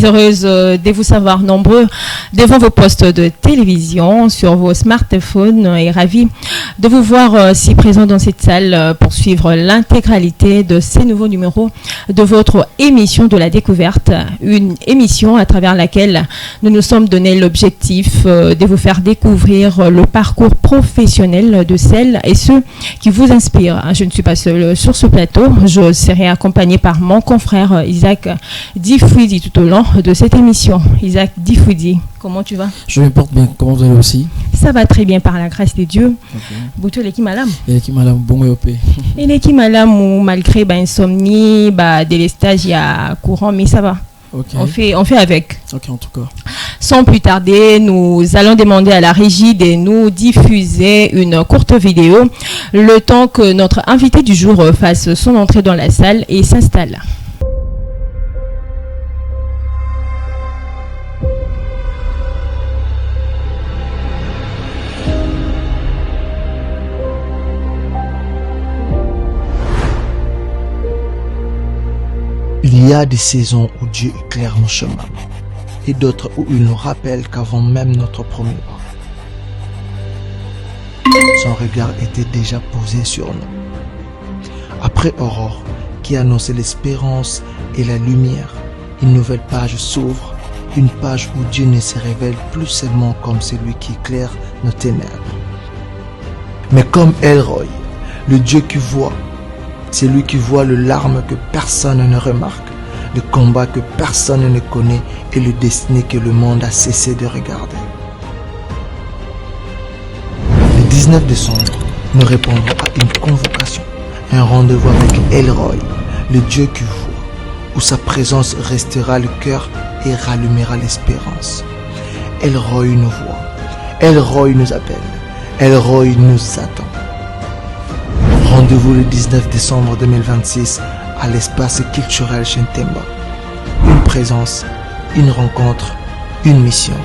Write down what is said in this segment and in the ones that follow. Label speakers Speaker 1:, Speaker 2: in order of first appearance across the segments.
Speaker 1: Heureuse de vous savoir nombreux devant vos postes de télévision, sur vos smartphones et ravie de vous voir si présent dans cette salle pour suivre l'intégralité de ces nouveaux numéros de votre émission de la découverte, une émission à travers laquelle nous nous sommes donné l'objectif de vous faire découvrir le parcours professionnel de celles et ceux qui vous inspirent. Je ne suis pas seule sur ce plateau, je serai accompagnée par mon confrère Isaac Difouidi tout au long de cette émission. Isaac Difouidi, comment tu vas?
Speaker 2: Je me porte bien, comment vous allez aussi?
Speaker 1: Ça va très bien par la grâce de Dieu. Boutou l'équipe malam.
Speaker 2: L'équipe malam, bon et opé.
Speaker 1: Et l'équipe malam, malgré insomnie, délestage, il y a courant, mais ça va.
Speaker 2: Okay.
Speaker 1: On fait avec.
Speaker 2: Ok, en tout cas.
Speaker 1: Sans plus tarder, nous allons demander à la régie de nous diffuser une courte vidéo, le temps que notre invité du jour fasse son entrée dans la salle et s'installe.
Speaker 3: Il y a des saisons où Dieu éclaire nos chemins et d'autres où il nous rappelle qu'avant même notre premier pas, son regard était déjà posé sur nous. Après Aurore, qui annonçait l'espérance et la lumière, une nouvelle page s'ouvre, une page où Dieu ne se révèle plus seulement comme celui qui éclaire nos ténèbres, mais comme Elroy, le Dieu qui voit. C'est lui qui voit le larme que personne ne remarque, le combat que personne ne connaît et le destin que le monde a cessé de regarder. Le 19 décembre, nous répondrons à une convocation, un rendez-vous avec Elroy, le Dieu qui voit, où sa présence restera le cœur et rallumera l'espérance. Elroy nous voit, Elroy nous appelle, Elroy nous attend. Rendez-vous le 19 décembre 2026 à l'espace culturel Chentemba. Une présence, une rencontre, une mission.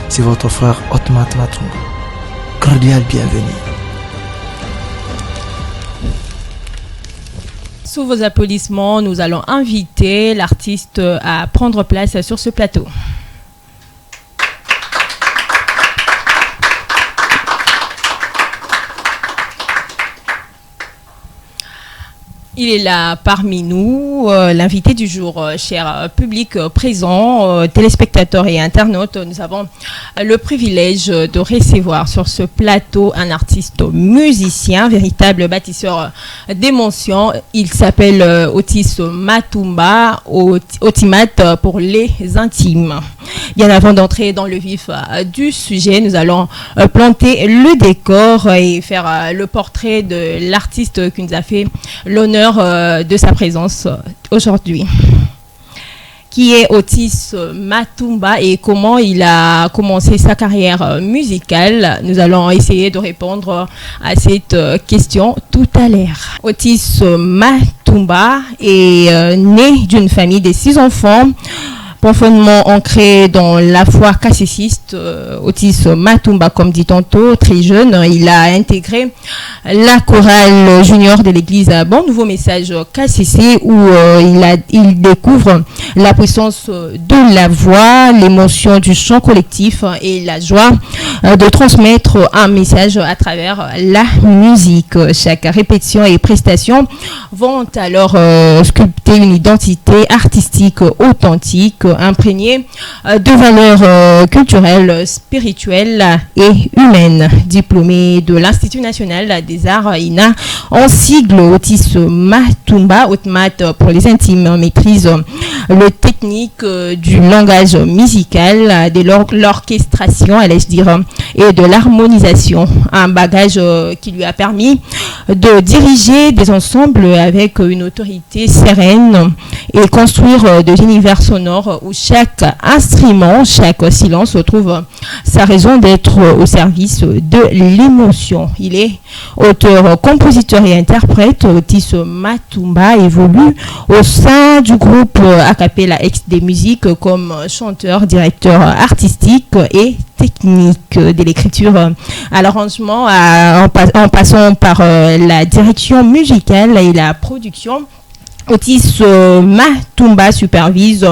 Speaker 3: C'est votre frère Otmat Matunga. Cordial bienvenue.
Speaker 1: Sous vos applaudissements, nous allons inviter l'artiste à prendre place sur ce plateau. Il est là parmi nous, l'invité du jour, cher public présent, téléspectateurs et internautes. Nous avons le privilège de recevoir sur ce plateau un artiste musicien, véritable bâtisseur d'émotions. Il s'appelle Otis Matumba, Otimat pour les intimes. Bien avant d'entrer dans le vif du sujet, nous allons planter le décor et faire le portrait de l'artiste qui nous a fait l'honneur de sa présence aujourd'hui. Qui est Otis Matumba et comment il a commencé sa carrière musicale? Nous allons essayer de répondre à cette question tout à l'heure. Otis Matumba est né d'une famille de 6 enfants. Profondément ancré dans la foi cassiciste, Otis Matumba, comme dit tantôt, très jeune, il a intégré la chorale junior de l'église Bon Nouveau Message KCC où il découvre la puissance de la voix, l'émotion du chant collectif et la joie de transmettre un message à travers la musique. Chaque répétition et prestation vont alors sculpter une identité artistique authentique, imprégné de valeurs culturelles, spirituelles et humaines. Diplômé de l'Institut national des arts INA, en sigle Otis Matumba, Otmat pour les intimes, maîtrise le technique du langage musical, de l'orchestration, allais-je dire, et de l'harmonisation. Un bagage qui lui a permis de diriger des ensembles avec une autorité sereine et construire des univers sonores où chaque instrument, chaque silence trouve sa raison d'être au service de l'émotion. Il est auteur, compositeur et interprète. Otis Matumba évolue au sein du groupe a cappella Ex des musiques comme chanteur, directeur artistique et technique de l'écriture à l'arrangement en passant par la direction musicale et la production. Otis Matumba supervise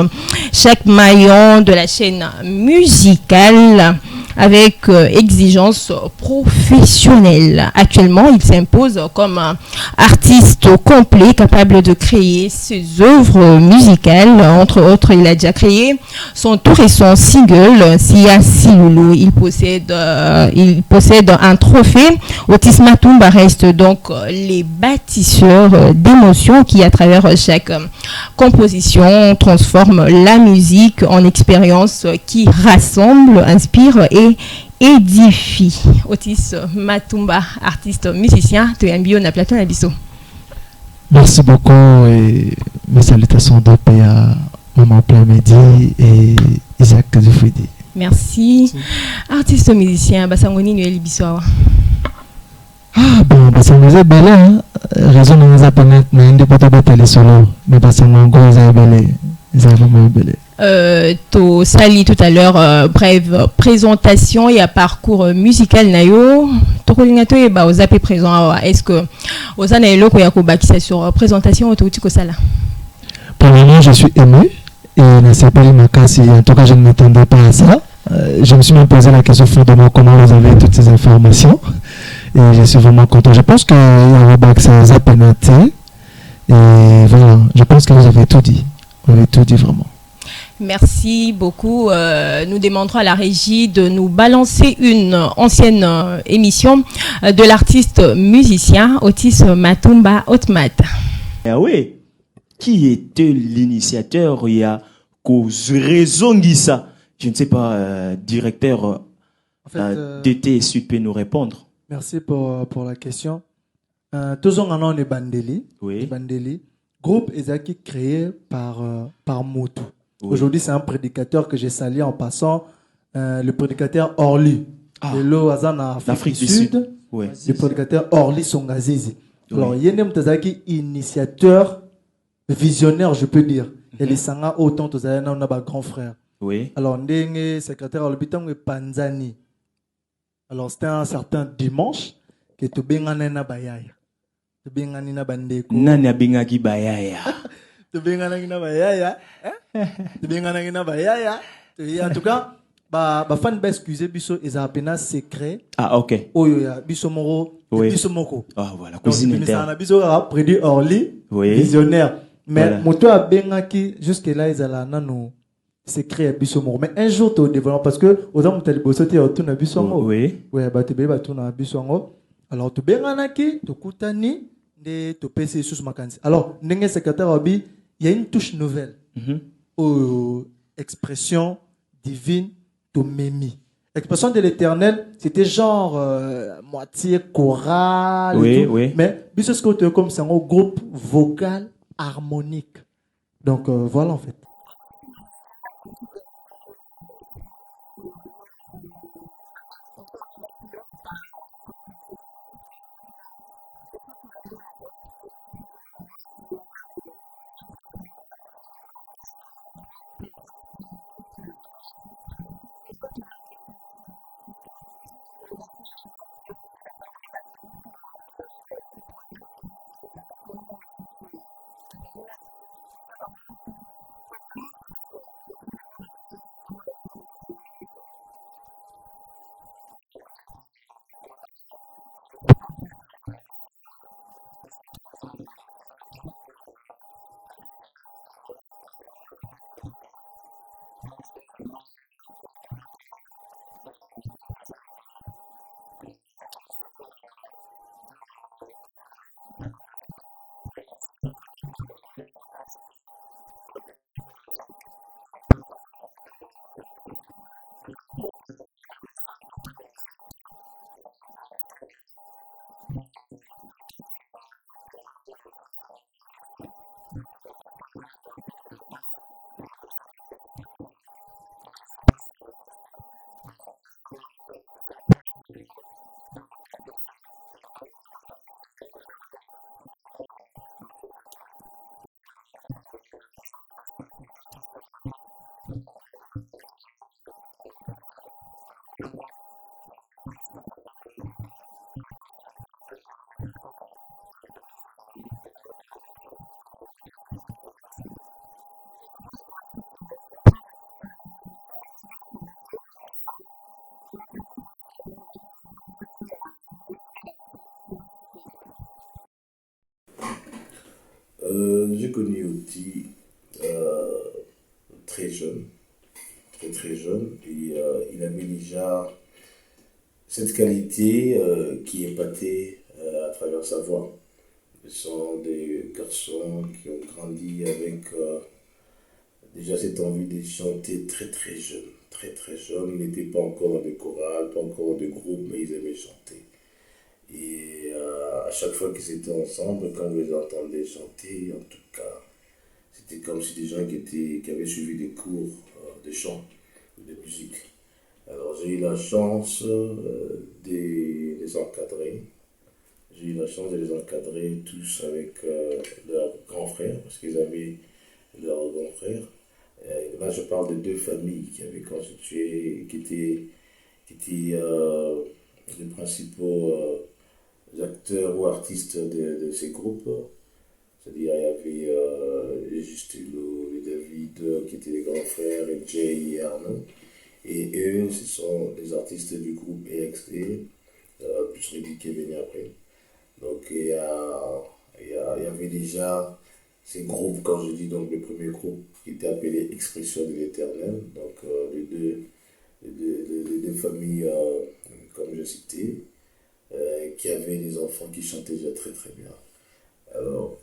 Speaker 1: chaque maillon de la chaîne musicale avec exigence professionnelle. Actuellement, il s'impose comme un artiste complet capable de créer ses œuvres musicales. Entre autres, il a déjà créé son tout récent single, Sia Silulu. Il possède un trophée. Otis Matumba reste donc les bâtisseurs d'émotions qui, à travers chaque composition, transforment la musique en expérience qui rassemble, inspire et édifie. Otis Matumba, artiste musicien, tu es un bio na plateau na biso.
Speaker 2: Merci beaucoup et mes salutations de paix à Maman Plamedi et Isaac Dufidi.
Speaker 1: Merci. Artiste musicien, basangoni nu biso.
Speaker 2: Ah bon, parce que nous avons belé, raison de nous appeler, nous avons des potes de télé solo, mais parce que nous avons belé, nous avons belé.
Speaker 1: To sali tout à l'heure brève présentation et à parcours musical nayo to kolingato e ba ozape présent est-ce que ozana eloko ya ko bakisa sur présentation to utiko sala.
Speaker 2: Pour le moment, je suis ému et ne sais pas ma casse, en tout cas je ne m'attendais pas à ça. Je me suis même posé la question fondamentalement comment vous avez toutes ces informations et je suis vraiment content. Je pense que Yarobak c'est Zapenati et voilà, je pense que vous avez tout dit. Vous avez tout dit vraiment.
Speaker 1: Merci beaucoup. Nous demanderons à la régie de nous balancer une ancienne émission de l'artiste musicien Otis Matumba Otmat.
Speaker 4: Ah oui, qui était l'initiateur? Il y a cause raison ça. Je ne sais pas, directeur
Speaker 5: En fait,
Speaker 4: DT Sud peut nous répondre.
Speaker 5: Merci pour la question. Tous on est Bandeli.
Speaker 4: Oui.
Speaker 5: Bandeli. Groupe Ezaki créé par Motu.
Speaker 4: Oui.
Speaker 5: Aujourd'hui, c'est un prédicateur que j'ai salué en passant, le prédicateur Orly. De l'Oazan en Afrique du Sud.
Speaker 4: Oui.
Speaker 5: Le prédicateur Orly Songazizi.
Speaker 4: Oui.
Speaker 5: Alors, Yenem Tazaki, initiateur, visionnaire, je peux dire. Et les Sanga, autant Tazana, on a un grand frère.
Speaker 4: Oui.
Speaker 5: Alors, Ndenge, secrétaire Orbitan, Panzani. Alors, c'était un certain dimanche que tu benganena bayaya. Tu benganina bandeko.
Speaker 4: Nani abingaki bayaya.
Speaker 5: Tu benganina bayaya. Tu benganina bayaya. En tout cas, ba fan ba excusez biso ezapena secret.
Speaker 4: Ah ok.
Speaker 5: Oyo ya biso moro,
Speaker 4: Oui.
Speaker 5: biso moko.
Speaker 4: Ah voilà,
Speaker 5: Donc,
Speaker 4: cuisine
Speaker 5: ça
Speaker 4: interne.
Speaker 5: na biso a prédit Orly,
Speaker 4: Oui.
Speaker 5: visionnaire. Mais
Speaker 4: Voilà.
Speaker 5: moto a bengaki jusque là ezala nanu secret ya biso moko. Mais un jour tu développes parce que autant mutali bosote ya tuna biso ngo.
Speaker 4: Oui.
Speaker 5: Ouais, bah tu beba tuna biso ngo. Alors tu benganaki, tu kutani de tu pèse sous makansi. Alors ndenge secrétaire obi, il y a une touche nouvelle. Expression divine to memi. Expression de l'éternel, c'était genre moitié chorale.
Speaker 4: Oui,
Speaker 5: et tout.
Speaker 4: oui.
Speaker 5: Mais biso ce que tu comme c'est un groupe vocal harmonique. Donc voilà en fait.
Speaker 6: J'ai connu Oti très jeune, très jeune, et il avait déjà cette qualité qui épatait à travers sa voix. Ce sont des garçons qui ont grandi avec déjà cette envie de chanter très jeune. Très jeune, ils n'étaient pas encore dans des chorales, pas encore dans des groupes, mais ils aimaient chanter. Et à chaque fois qu'ils étaient ensemble, quand vous les entendez chanter, en tout cas, c'était comme si des gens qui avaient suivi des cours de chant ou de musique. Alors j'ai eu la chance de les encadrer. J'ai eu la chance de les encadrer tous avec leurs grands frères, parce qu'ils avaient leurs grands frères. Là, je parle de deux familles qui avaient constitué, qui étaient les principaux acteurs ou artistes de ces groupes. C'est-à-dire, il y avait Justilo et David, qui étaient les grands frères, et Jay et Arnaud. Et eux, ce sont les artistes du groupe EXT, plus Reddy qui est venu après. Donc, il y avait déjà ces groupes, quand je dis donc le premier groupe, qui était appelé Expression de l'Éternel, donc les deux familles, comme je citais, qui avaient des enfants qui chantaient déjà très bien. Alors,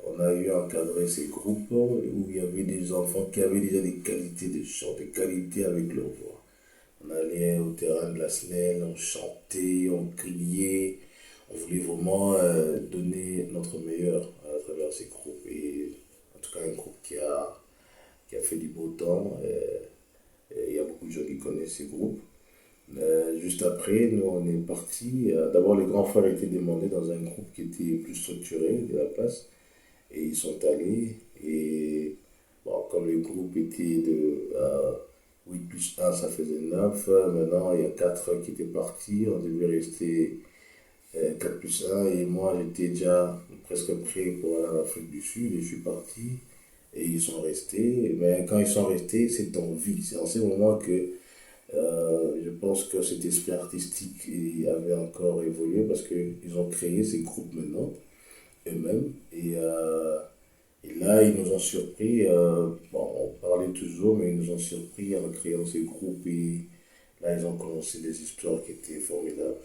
Speaker 6: on a eu encadré ces groupes où il y avait des enfants qui avaient déjà des qualités de chant, des qualités avec leur voix. On allait au terrain de la SNEL, on chantait, on criait, on voulait vraiment donner notre meilleur à travers ces groupes. Et en tout cas, un groupe qui a fait du beau temps. Il y a beaucoup de gens qui connaissent ces groupes. Juste après, nous on est partis. D'abord, les grands frères étaient demandés dans un groupe qui était plus structuré de la place. Et ils sont allés. Et bon, comme le groupe était de 8 plus 1, ça faisait 9. Maintenant, il y a 4 qui étaient partis. On devait rester 4 plus 1. Et moi, j'étais déjà presque prêt pour aller en Afrique du Sud. Et je suis parti. Et ils sont restés. Mais quand ils sont restés, c'est en vie. C'est en ce moment que je pense que cet esprit artistique avait encore évolué parce qu'ils ont créé ces groupes maintenant, eux-mêmes. Et là, ils nous ont surpris. Bon, on parlait toujours, mais ils nous ont surpris en créant ces groupes. Et là, ils ont commencé des histoires qui étaient formidables.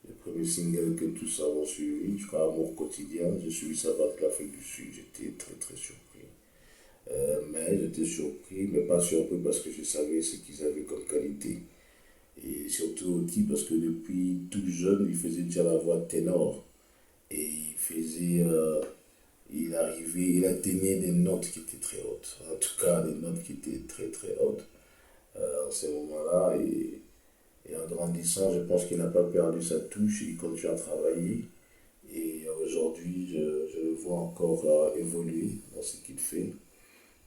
Speaker 6: Le premier single que tous avons suivi, je crois, Amour quotidien. J'ai suivi ça avec l'Afrique du Sud. J'étais très surpris. Mais j'étais surpris, mais pas surpris parce que je savais ce qu'ils avaient comme qualité. Et surtout aussi parce que depuis tout jeune, il faisait déjà la voix ténor. Et il atteignait des notes qui étaient très hautes. En tout cas, des notes qui étaient très hautes en ce moment-là. Et en grandissant, je pense qu'il n'a pas perdu sa touche, il continue à travailler. Et aujourd'hui, je le vois encore évoluer dans ce qu'il fait.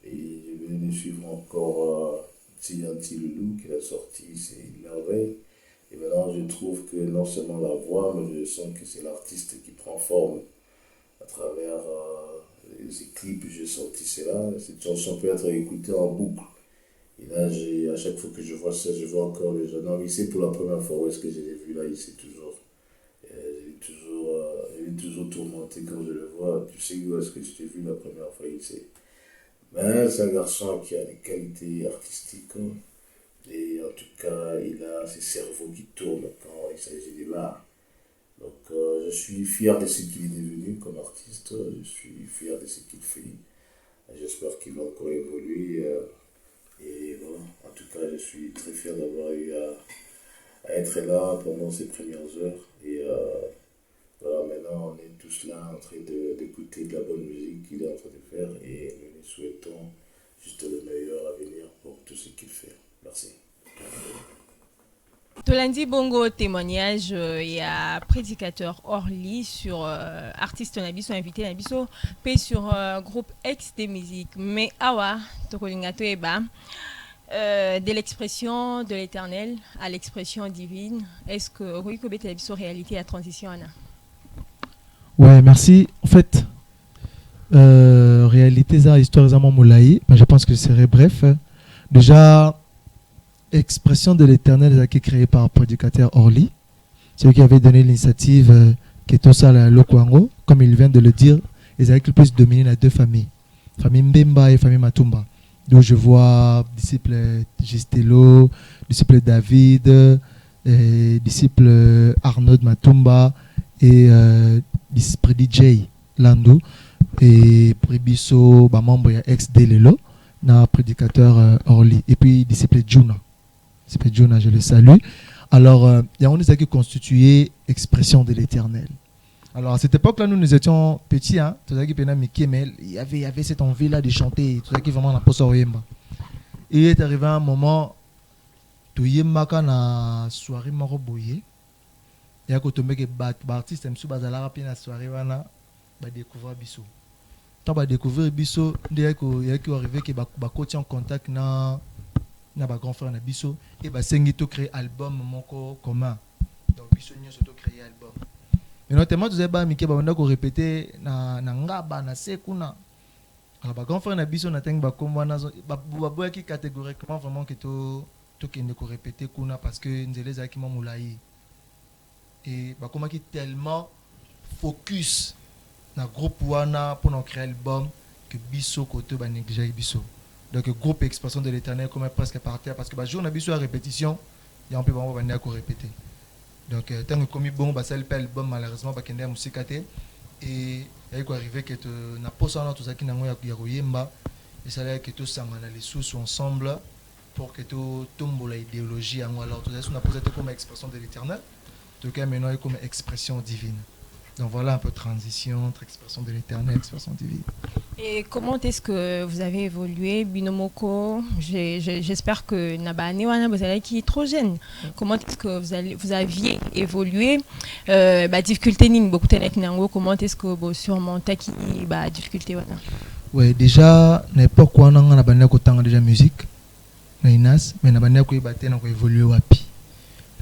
Speaker 6: Et je vais le suivre encore Tianti Loulou qui a sorti, c'est une merveille. Et maintenant je trouve que non seulement la voix, mais je sens que c'est l'artiste qui prend forme à travers les clips que j'ai sortis. C'est là, cette chanson peut être écoutée en boucle. Et là, à chaque fois que je vois ça, je vois encore le jeune homme. Il sait pour la première fois où est-ce que je l'ai vu là, il sait toujours. Il est toujours tourmenté quand je le vois. Tu sais où est-ce que je t'ai vu la première fois, il sait. Mais c'est un garçon qui a des qualités artistiques. Et en tout cas, il a ses cerveaux qui tournent quand il s'agit de l'art. Donc, je suis fier de ce qu'il est devenu comme artiste. Je suis fier de ce qu'il fait. J'espère qu'il va encore évoluer. Et voilà, en tout cas, je suis très fier d'avoir eu à être là pendant ces premières heures. Et voilà, maintenant, on est tous là en train d'écouter de la bonne musique qu'il est en train de faire. Et nous lui souhaitons juste le meilleur à venir pour tout ce qu'il fait. Merci.
Speaker 1: Tolandi Bongo témoignage, il y a prédicateur Orly sur artiste Nabiso invité Nabiso puis sur groupe Ex des musiques mais awa tokolingato eba de l'expression de l'éternel à l'expression divine. Est-ce que oui que bete Nabiso réalité à transition Anna?
Speaker 2: Ouais, merci. En fait, réalité ça histoire ça moulaï, mais je pense que ce serait bref. Déjà Expression de l'éternel qui est créé par prédicateur Orly, celui qui avait donné l'initiative que tout ça le Kwango, comme il vient de le dire, ils avaient plus dominé les deux familles, famille Mbemba et famille Matumba. Donc je vois disciple Gistelo, disciple David, disciple Arnaud Matumba et disciple DJ Lando et Pribiso, membre ex Delelo, na prédicateur Orly et puis disciple Juna. Disciple Juna, je le salue. Alors, il y a on qui constitué expression de l'Éternel. Alors à cette époque-là, nous étions petits, hein, tout ça qui penait mais il y avait cette envie-là de chanter, tout ça qui vraiment n'a pas sorti. Et il est arrivé un moment, tout yemba na soirée maroboye, il y a que tomber que artiste m'sou bazala rapide na soirée wana, ba découvrir biso. Tant ba découvrir biso, il y a que arrivé que ba coach en contact na ba grand frère na biso et ba sengi to créer album moko commun. Donc biso nyo surtout créer album. Et notamment tu sais pas Mickey babanda ko répéter na ngaba na sekuna. Alors ba grand frère na biso na teng ba komba na ba boya ki catégoriquement vraiment que to kende ko répéter kuna parce que nzele za ki mamulayi. Et ba koma ki tellement focus na groupe wana pour nous créer l'album que biso côté ba négliger biso. Donc groupe expression de l'Éternel comme presque par terre parce que ba jour na biso à répétition, il y a un peu ba banda ko répéter. Donc tant que comme bon bah ça le album malheureusement ba kende musique até et il est arrivé que na posa na tout ça qui na ngoya ya koyemba et ça là que tout sangana les sous ensemble pour que tout tombe la idéologie en alors tout ça on a posé comme expression de l'Éternel tout cas maintenant comme expression divine. Donc voilà un peu transition entre expression de l'Éternel, expression divine.
Speaker 1: Et comment est-ce que vous avez évolué, Binomoko? J'espère que Nabane Wana vous allez qui est trop jeune. Comment est-ce que vous aviez évolué? Difficulté ni beaucoup de nango. Comment est-ce que vous surmontez qui difficulté wana?
Speaker 2: Ouais, déjà n'importe quoi on a banné autant déjà musique, nainas, mais Nabane ko ibaté na ko évoluer wapi.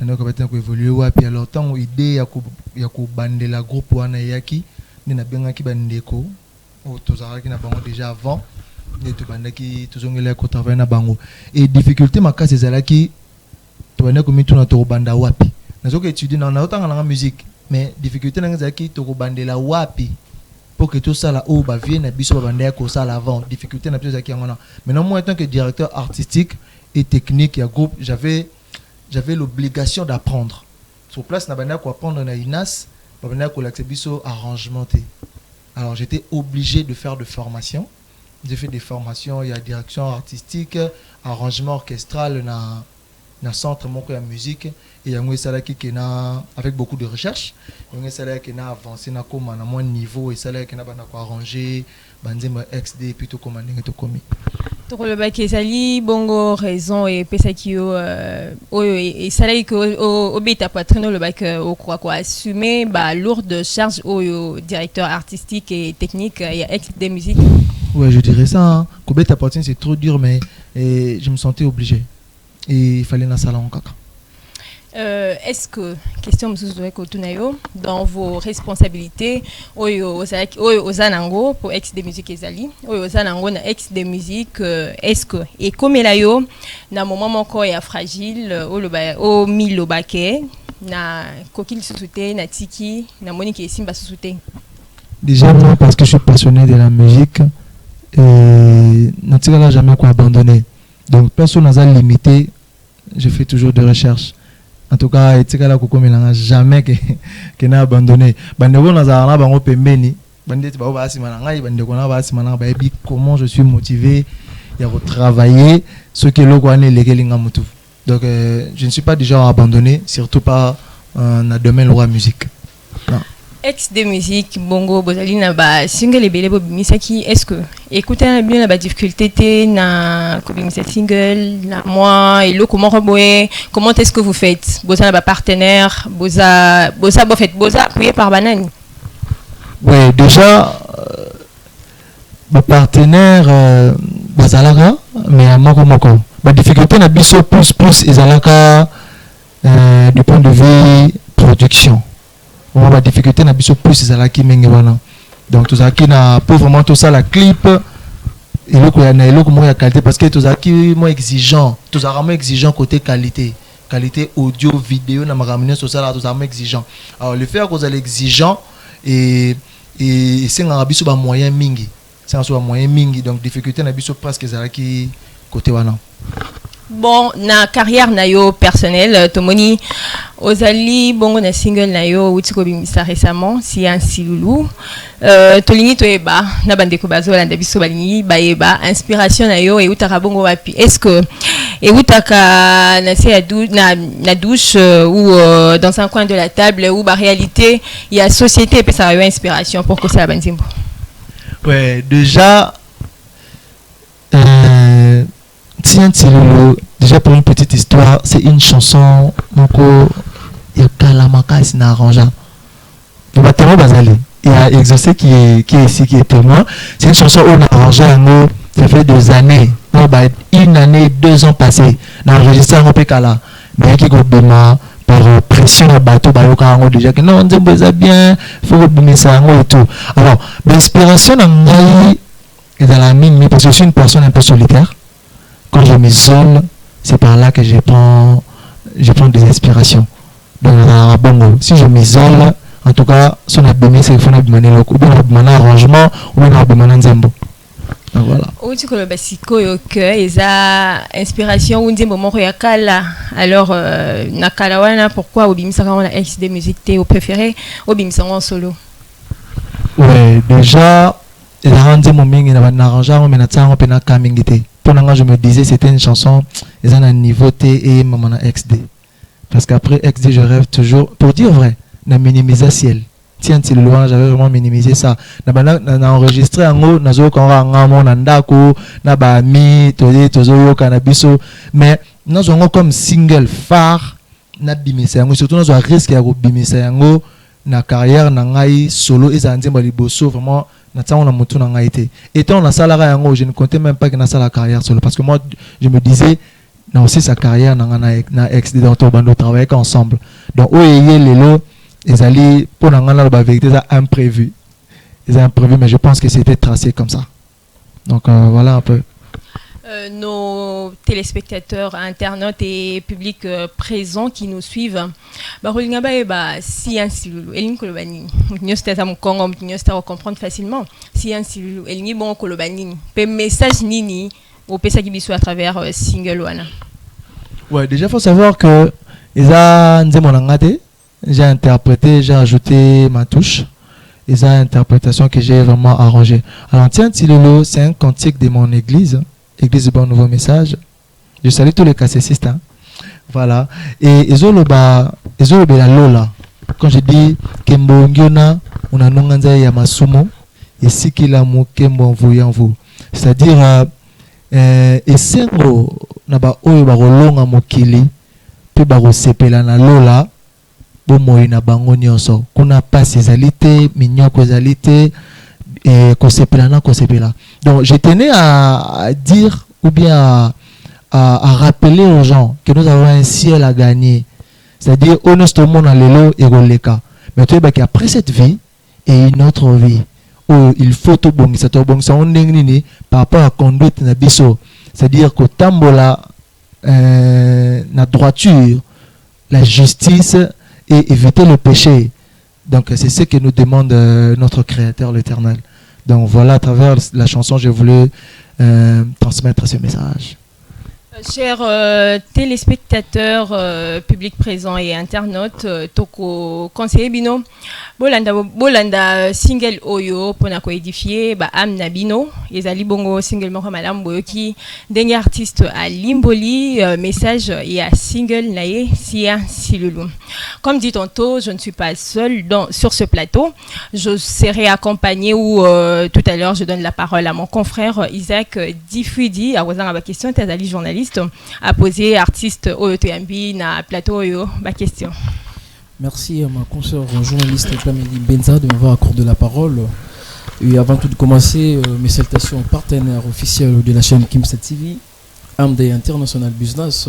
Speaker 2: Nana ko baté na ko évoluer wapi alors tant idée ya ko bandela groupe wana yaki ni na benga ki bandeko. Qui n'a pas déjà avant et tout bande qui toujours les côté travailler na bango et difficulté ma case ezala qui to bande ko mitu na to banda wapi nazo ko étudier na autant na musique mais difficulté na ngeza qui to bande la wapi pour que tout ça là au ba vienne na biso ba bande ko ça avant difficulté na biso zaki ngona maintenant moi en tant que directeur artistique et technique ya groupe j'avais l'obligation d'apprendre sur place na bande ko apprendre na INAS ba bande ko l'accès biso arrangementé. Alors j'étais obligé de faire des formations. J'ai fait des formations, il y a direction artistique, arrangement orchestral dans centre de musique et il y a un salaire qui na avec beaucoup de recherche, il y a un salaire qui na avancé na comme à moins niveau et salaire qui na ba arrangé, banzema XD plutôt comme un to commis.
Speaker 1: Donc le bac ezali bongo raison et pesakio et salaire que au beta patrino le bac au quoi assumer lourde charge au directeur artistique et technique et XD musique.
Speaker 2: Ouais, je dirais ça. Hein. Kobeta patrino c'est trop dur mais je me sentais obligé et il fallait na salon kaka.
Speaker 1: Est-ce que, question dans vos responsabilités, Ozanango pour ex de musique ezali, Ozanango na ex de musique, est-ce que, et comme elle a eu, na moment encore est fragile, au milo baké, na kokil sousouté, na tiki, na monique et simba sousouté.
Speaker 2: Déjà, moi, parce que je suis passionné de la musique, et Natika n'a jamais quoi abandonné. Donc, personne n'a limité, je fais toujours des recherches. En tout cas, Etika la Koko n'a jamais que n'a abandonné. Bandeko n'a pas bango pembeni. Bandeko ba ba simananga, bandeko na ba simananga ba ebi comment je suis motivé à retravailler ce que le Guané legelinga mutu. Donc je ne suis pas du genre à abandonner, surtout pas dans le domaine de la musique. Non.
Speaker 1: Ex de musique bongo bozali na ba single ebele bo bimisaki est-ce que écoutez na bien na ba difficulté té na ko bimisa single na moi et le comment reboyer comment est-ce que vous faites boza na ba partenaire boza appuyé par banane.
Speaker 2: Oui, déjà ba partenaire bazalaka mais moko ba difficulté na biso plus ezalaka du point de vue production. On a des difficultés na biso plus c'est là qui mengewana donc tout ça qui na pour vraiment tout ça la clip et le ko ya na le ko mo ya qualité parce que tout ça qui moins exigeant tout ça vraiment exigeant côté qualité
Speaker 3: qualité audio, vidéo, na makamine social à tout ça exigeant. Alors le fait que vous allez exigeant et c'est un abisso ba moyen mingi. C'est un moyen mingi donc difficulté na biso presque ça qui côté wana.
Speaker 1: Bon, na carrière na yo personnelle, tomoni ozali bongo na single na yo utiko bimisa récemment, si un silulu. Tolini toeba na bandeko bazola na biso balingi baeba inspiration na yo et utaka bongo wapi. Est-ce que et utaka na douche ou dans un coin de la table ou ba réalité il y a société et ça a eu inspiration pour que ça banzimbo.
Speaker 3: Ouais, déjà déjà pour une petite histoire, c'est une chanson il y a Kalamaka c'est arrangé. Vous m'avez basé. Il y a Exaucé qui est ici qui est témoin. C'est une chanson où on a arrangé un ça fait 2 années. Non, bah, 1 année, 2 ans passés. On a enregistré un peu Kala. Mais qui go bema par pression à bateau bah yoka déjà que non on dit bien, faut que ça et tout. Alors, l'inspiration est dans la mine parce que je suis une personne un peu solitaire. Quand je m'isole, c'est par là que je prends des inspirations. Donc, bon, si je m'isole, en tout cas, son abdomen, c'est qu'il faut un arrangement ou un abdomen nzembo. Donc voilà.
Speaker 1: Où tu connais basiko que eza inspiration ou nzembo moko ya kala. Alors na kala wana pourquoi obimisa quand on a XD musique t'es au préféré obimisa en solo.
Speaker 3: Ouais, déjà il a rendu mon mingi na arrangement mais na tsango pe na kamingité. Pendant je me disais c'était une chanson ils ont un niveau T et maman XD parce qu'après XD je rêve toujours pour dire vrai na minimiser ciel tiens le loin j'avais vraiment minimisé ça na enregistré en haut na zo quand ngamo na ndako na ba mi tozo yo cannabis mais nous avons comme single phare na bimisa yango surtout nous avons risque ya ko bimisa yango na carrière na ngai solo ezanze ba liboso vraiment et tant la salarié je ne comptais même pas que na la carrière solo parce que moi je me disais non aussi sa carrière na ex dans ton bando travailler ensemble donc les lots ils allaient pour la vérité imprévu mais je pense que c'était tracé comme ça donc voilà un peu.
Speaker 1: Nos téléspectateurs, internautes et publics présents qui nous suivent, si un silulu, Eline Kolobani, nous sommes Congo, nous sommes comprendre facilement. Si un silulu, Eline bon Kolobani, pe message nini au pesa qui biso à travers single wana.
Speaker 3: Ouais, déjà faut savoir que j'ai interprété, j'ai ajouté ma touche. Et ça interprétation que j'ai vraiment arrangée. Alors tiens silulu, c'est un cantique de mon église. Église du Bon Nouveau Message. Je salue tous les cassessistes. Hein. Voilà. Et Ezoloba la Lola. Quand je dis Kembo Ngiona, on a nonganza ya masumo, et sikila mu Kembo voyant vous. C'est-à-dire, esengo naba oyo barolonga mokili, pe barosepela na Lola, bomoi na bango nyonso. Kuna passe ezalité, minyoko ezalité, et donc je tenais à dire ou bien à rappeler aux gens que nous avons un ciel à gagner, c'est-à-dire honnêtement dans l'élo et goleka mais tu sais qu'après cette vie et une autre vie où il faut tout bon ça par rapport à la conduite na biso, c'est-à-dire que tambola la droiture, la justice et éviter le péché. Donc c'est ce que nous demande notre Créateur l'Éternel. Donc voilà, à travers la chanson, j'ai voulu transmettre ce message.
Speaker 1: Chers téléspectateurs, publics présents et internautes, toko conseiller bino bolanda single oyo pona ko édifier ba amna bino ezali bongo single moko madame boyoki dernier artiste à Limboli message et à single nae sia silulu. Comme dit tantôt, je ne suis pas seule sur ce plateau. Je serai accompagnée ou tout à l'heure je donne la parole à mon confrère Isaac Difudi à wazanga ba question tazali journaliste à poser artiste oyo toyambi na plateau oyo ba question.
Speaker 7: Merci à ma consoeur journaliste Pameli Benza de m'avoir accordé la parole. Et avant tout de commencer, mes salutations aux partenaires officiels de la chaîne Kimsa TV, Amday International Business,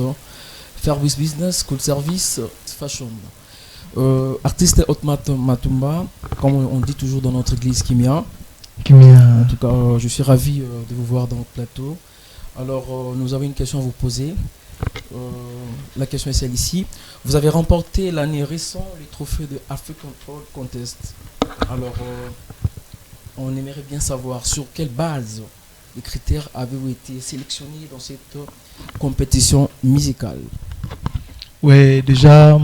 Speaker 7: Fairwiz Business, Cool Service, Fashion. Artiste Otmat Matumba, comme on dit toujours dans notre église Kimia. En tout cas, je suis ravi de vous voir dans le plateau. Alors, nous avons une question à vous poser. La question est celle-ci. Vous avez remporté l'année récente les trophées de African Prod Contest. Alors, on aimerait bien savoir sur quelle base les critères avez-vous été sélectionnés dans cette compétition musicale?
Speaker 2: Oui, déjà,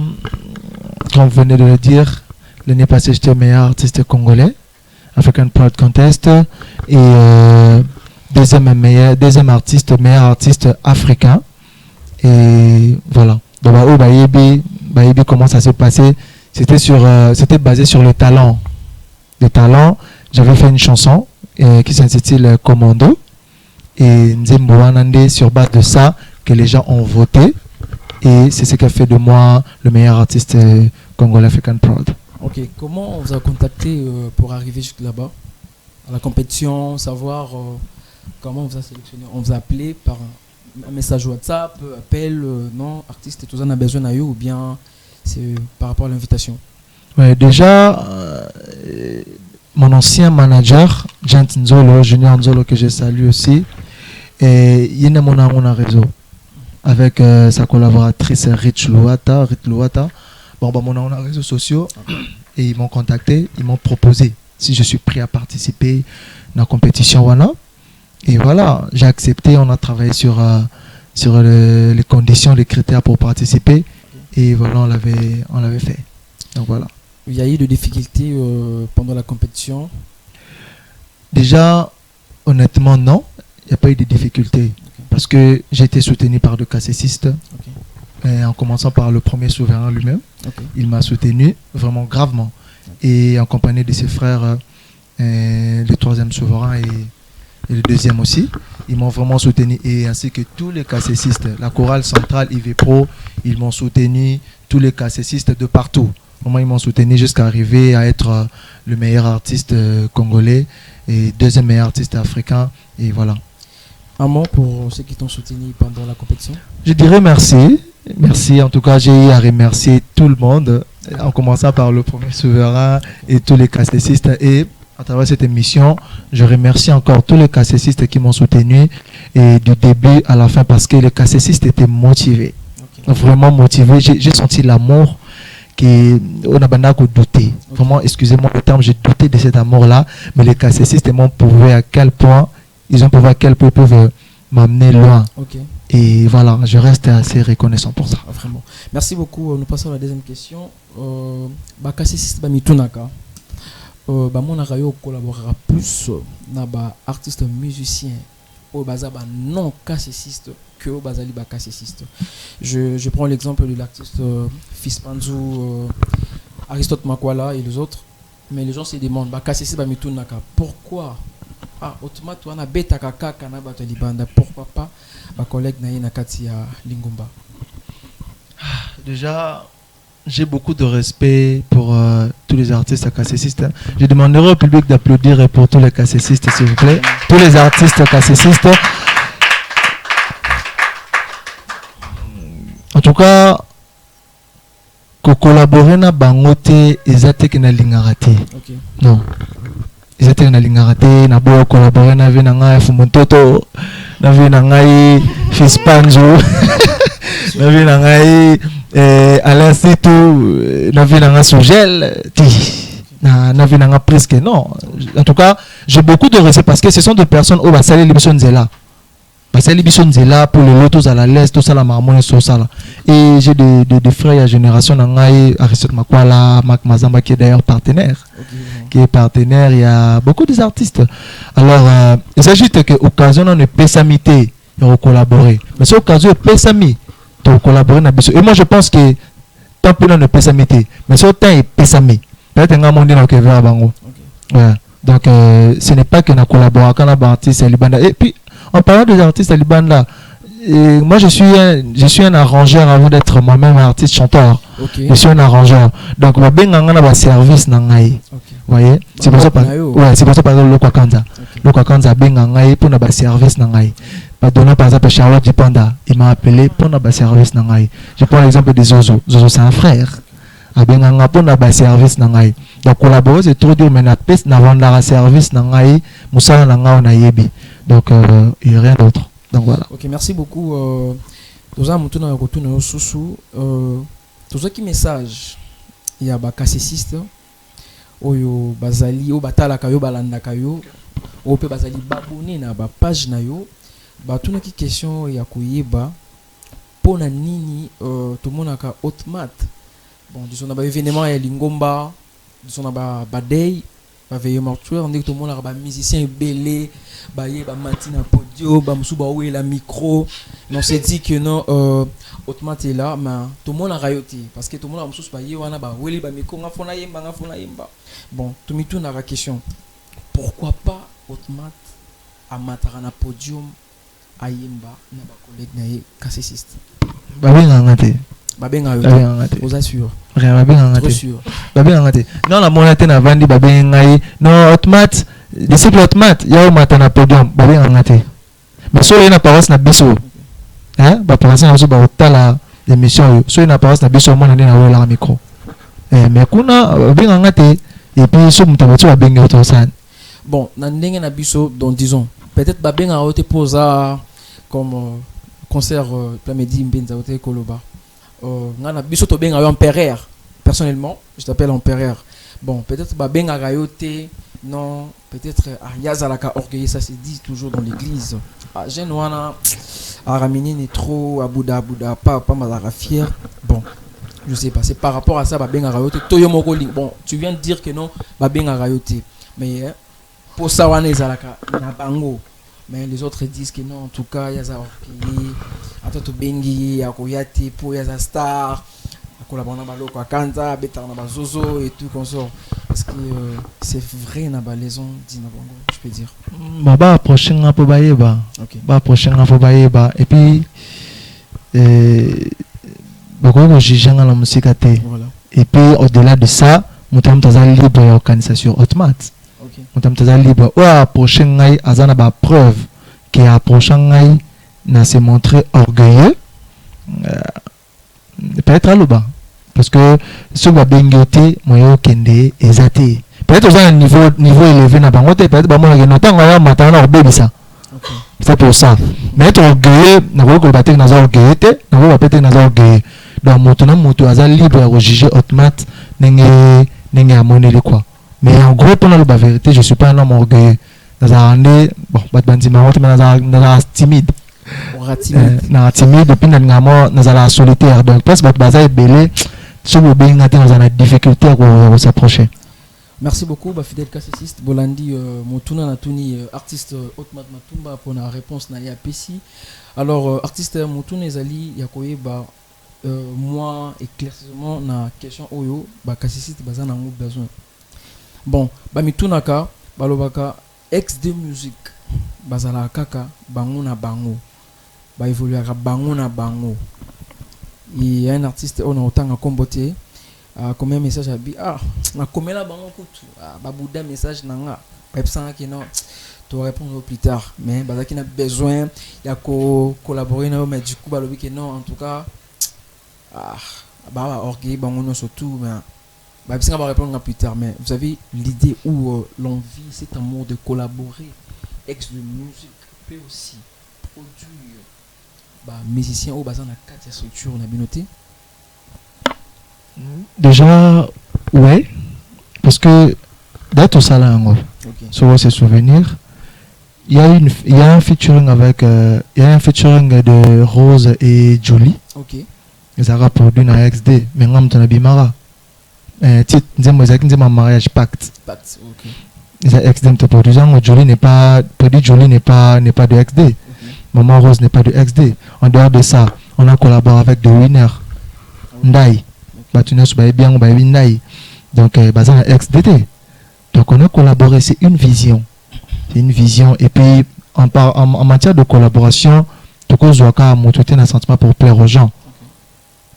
Speaker 2: comme vous venez de le dire, l'année passée, j'étais meilleur artiste congolais, African Prod Contest, et deuxième artiste, meilleur artiste africain. Et voilà. Donc, Baïbi, comment ça s'est passé? C'était basé sur le talent. Le talent, j'avais fait une chanson qui s'intitule Commando. Et Nzembo Wanande, sur base de ça, que les gens ont voté. Et c'est ce qui a fait de moi le meilleur artiste congolais African Prod.
Speaker 7: Ok, comment on vous a contacté pour arriver jusque là-bas, à la compétition, savoir comment on vous a sélectionné? On vous a appelé par un message WhatsApp, appel, non, artiste et tout ça, on a besoin d'eux, ou bien c'est par rapport à l'invitation?
Speaker 2: Ouais, déjà, mon ancien manager, Gent Nzolo, Junior Nzolo, que je salue aussi, et il y a mon réseau avec sa collaboratrice Rich Luata. Bon, bah, on a réseaux sociaux et ils m'ont contacté, ils m'ont proposé si je suis prêt à participer dans la compétition. Voilà. Et voilà, j'ai accepté, on a travaillé sur les conditions, les critères pour participer. Et voilà, on l'avait fait. Donc voilà.
Speaker 7: Il y a eu des difficultés pendant la compétition?
Speaker 2: Déjà, honnêtement, non. Il n'y a pas eu de difficultés. Parce que j'ai été soutenu par deux cassessistes. En commençant par le premier souverain lui-même. Il m'a soutenu vraiment gravement. Et en compagnie de ses frères, le troisième souverain et le deuxième aussi, ils m'ont vraiment soutenu. Et ainsi que tous les cassessistes, la chorale centrale IV Pro, ils m'ont soutenu, tous les cassessistes de partout. Vraiment, ils m'ont soutenu jusqu'à arriver à être le meilleur artiste congolais et deuxième meilleur artiste africain. Et voilà.
Speaker 7: Un mot pour ceux qui t'ont soutenu pendant la compétition?
Speaker 2: Je dirais merci. Merci, en tout cas, j'ai eu à remercier tout le monde, en commençant par le premier souverain et tous les cassessistes. Et à travers cette émission, je remercie encore tous les cassessistes qui m'ont soutenu et du début à la fin parce que les cassessistes étaient motivés, vraiment motivés. J'ai senti l'amour qu'on a besoin de douter. Vraiment, excusez-moi le terme, j'ai douté de cet amour-là, mais les cassessistes m'ont prouvé à quel point ils peuvent m'amener loin. Et voilà, je reste assez reconnaissant pour ça.
Speaker 7: Vraiment. Merci beaucoup. Nous passons à la deuxième question. Cassessiste Mitunaka. Mon arayo collaborera plus avec artistes musiciens au bazaba non cassessiste que au bazali ba cassessiste. Je prends l'exemple de l'artiste Fils Panzou, Aristote Makwala et les autres. Mais les gens se demandent cassessiste Mitunaka. Pourquoi? Automatiquement on a beta kaka kana bato libanda, pourquoi pas ma collègue na kati ya Lingomba?
Speaker 2: Déjà, j'ai beaucoup de respect pour tous les artistes cassessistes. Je demanderai au public d'applaudir pour tous les cassessistes, s'il vous plaît. Tous les artistes cassessistes. En tout cas, collaborer na bangote ezate ke na lingarate. Non. Ils étaient dans l'ingarate, na bo collaborer na vie na ngai Fumontoto, na vie na ngai Fils Panzo, na vie na ngai Alain Sitou, na vie na ngai Sogel, na vie na ngai presque non. En tout cas, j'ai beaucoup de respect parce que ce sont des personnes au basali l'émission Nzela. Basali l'émission Nzela pour le lotos à la l'est, tout ça la marmone sur ça là. Et j'ai des frères à génération na ngai Aristote Makwala, Mac Mazamba qui est d'ailleurs partenaire. Qui est partenaire, il y a beaucoup d'artistes. Alors, il s'agit que occasion de pessamité de collaborer. Mais c'est occasion de pessamité de collaborer. Et moi, je pense que tant que l'on ne pessamité, mais c'est autant de pessamité. Peut-être qu'on a dit bango. Donc, ce n'est pas que nous collaborons avec les artistes libandais. Et puis, en parlant des artistes libandais, moi je suis un arrangeur avant d'être moi-même artiste chanteur. Je suis un arrangeur. Donc je suis un service nangai. Vous voyez, c'est pour ça par exemple le Kwakanza. Le Kwakanza bengangai pour un service nangai. Par exemple Charlotte Dipanda, il m'a appelé pour un service nangai. Je prends l'exemple de Zozo. Zozo c'est un frère. Abenganga pour un service nangai. Donc collaborer c'est trop dur mais na peste na vendre service nangai, musala nangai na yebi. Donc il n'y a rien d'autre. Donc voilà.
Speaker 7: Ok, merci beaucoup. toza mutu na kotuna yo susu toza ki message ya ba cassessiste oyo bazali o batalaka yo balandaka yo o pe bazali babone na ba page na yo batuna ki question ya koyeba pona nini tomonaka automat bon disons na ba événement ya lingomba disons na ba day ba veille mortuaire ndeko tomonaka ba musicien belé ba ye ba matina podio ba musu ba la micro on s'est dit que non automat est là mais tout le monde a rayoté parce que tout le monde a musu ba ye wana ba weli ba micro nga fona yemba bon tout mi tout na la question pourquoi pas automat à matara na podium a yemba na ba collègue na ye cassessiste
Speaker 2: babenga ngate
Speaker 7: babenga yo vous assure
Speaker 2: rien babenga ngate
Speaker 7: sûr
Speaker 2: babenga ngate non la monate na vandi babenga yi non automat disciple automat ya mata na podium babenga ngate mais so ina paroisse na biso hein ba paroisse na so ba otala l'émission so ina paroisse na biso mona na wela micro mais kuna babenga ngate et puis so mutabato babenga auto san
Speaker 7: bon na ndenge na biso donc disons peut-être babenga ote posa comme concert Plamedi Mbenza ote koloba ngana biso to benga yo empereur personnellement je t'appelle empereur bon peut-être babenga rayote non peut-être yazalaka orgueilleux ça se dit toujours dans l'église jeune wana aramini ni trop abuda pas malara fier bon je sais pas c'est par rapport à ça babenga rayote toyo moko bon tu viens de dire que non babenga rayote mais pour ça wana ezalaka na bango mais les autres disent que non en tout cas yaza orgueilleux atoto bengi akoyate pour yaza star collaborer na baloko akanta betana na bazozo et tout consort est-ce que c'est vrai na balaison dit na bango je peux dire
Speaker 2: ba approcher nga po bayeba
Speaker 7: OK
Speaker 2: ba approcher nga po bayeba et puis bako juger nga la musique té
Speaker 7: voilà
Speaker 2: et puis au-delà de ça mutam taza libre ya organisation automat
Speaker 7: OK
Speaker 2: mutam taza libre ou approcher nga azana ba preuve qui approcher nga na se montrer orgueilleux peut-être à l'oba parce que ce va bengoté moyo kende ezate peut-être aux un niveau élevé na bango peut-être ba mo na notanga ya matana obebisa
Speaker 7: OK
Speaker 2: c'est pour ça mais être orgueilleux na ko battre na za orgueilleux na ko battre na za orgueilleux donc moto aza libre à juger automat nenge amoneli quoi mais en gros pour la vérité je suis pas un homme orgueilleux na bon batbandi marote mais na timide na timide depuis na solitaire donc parce que baza ebele so bobenga te na difficulté à s'approcher.
Speaker 7: Merci beaucoup fidèle cassessiste Bolandi Motuna Natuni artiste Automat Matumba pour la réponse na ya PC. Alors artiste Motuna ezali yakoyeba moi éclaircissement na question oyo cassessiste baza na ngo besoin. Bon mitunaka balobaka ex de musique bazala kaka bango na bango évoluera bango na bango. Il y a un artiste on a autant à comboter comme un message à na komela bango kutu babouda message nanga pepsanga ki non tu répondre plus tard mais bazaki na besoin ya collaborer na mais du coup balobi que non en tout cas orgueil bango non surtout mais babsinga va répondre plus tard mais vous avez l'idée où l'envie cet amour de collaborer ex de musique peut aussi produire musicien au bazar na quatre structures on a bien noté
Speaker 2: déjà ouais parce que d'être au salon sur ses souvenirs il y a un featuring avec de Rose et Jolie.
Speaker 7: OK
Speaker 2: ils ont produit na XD mais ngam tona bimara titre nzema mariage pacte
Speaker 7: OK
Speaker 2: ils ont XD te produisant Jolie n'est pas de XD. Maman Rose n'est pas de XD. En dehors de ça, on a collaboré avec The Winner, Ndai, Batunas bien Ndai. Donc, Bazan XDT. Donc, on a collaboré. C'est une vision. Et puis, en matière de collaboration, tout le monde a montré un sentiment pour plaire aux gens.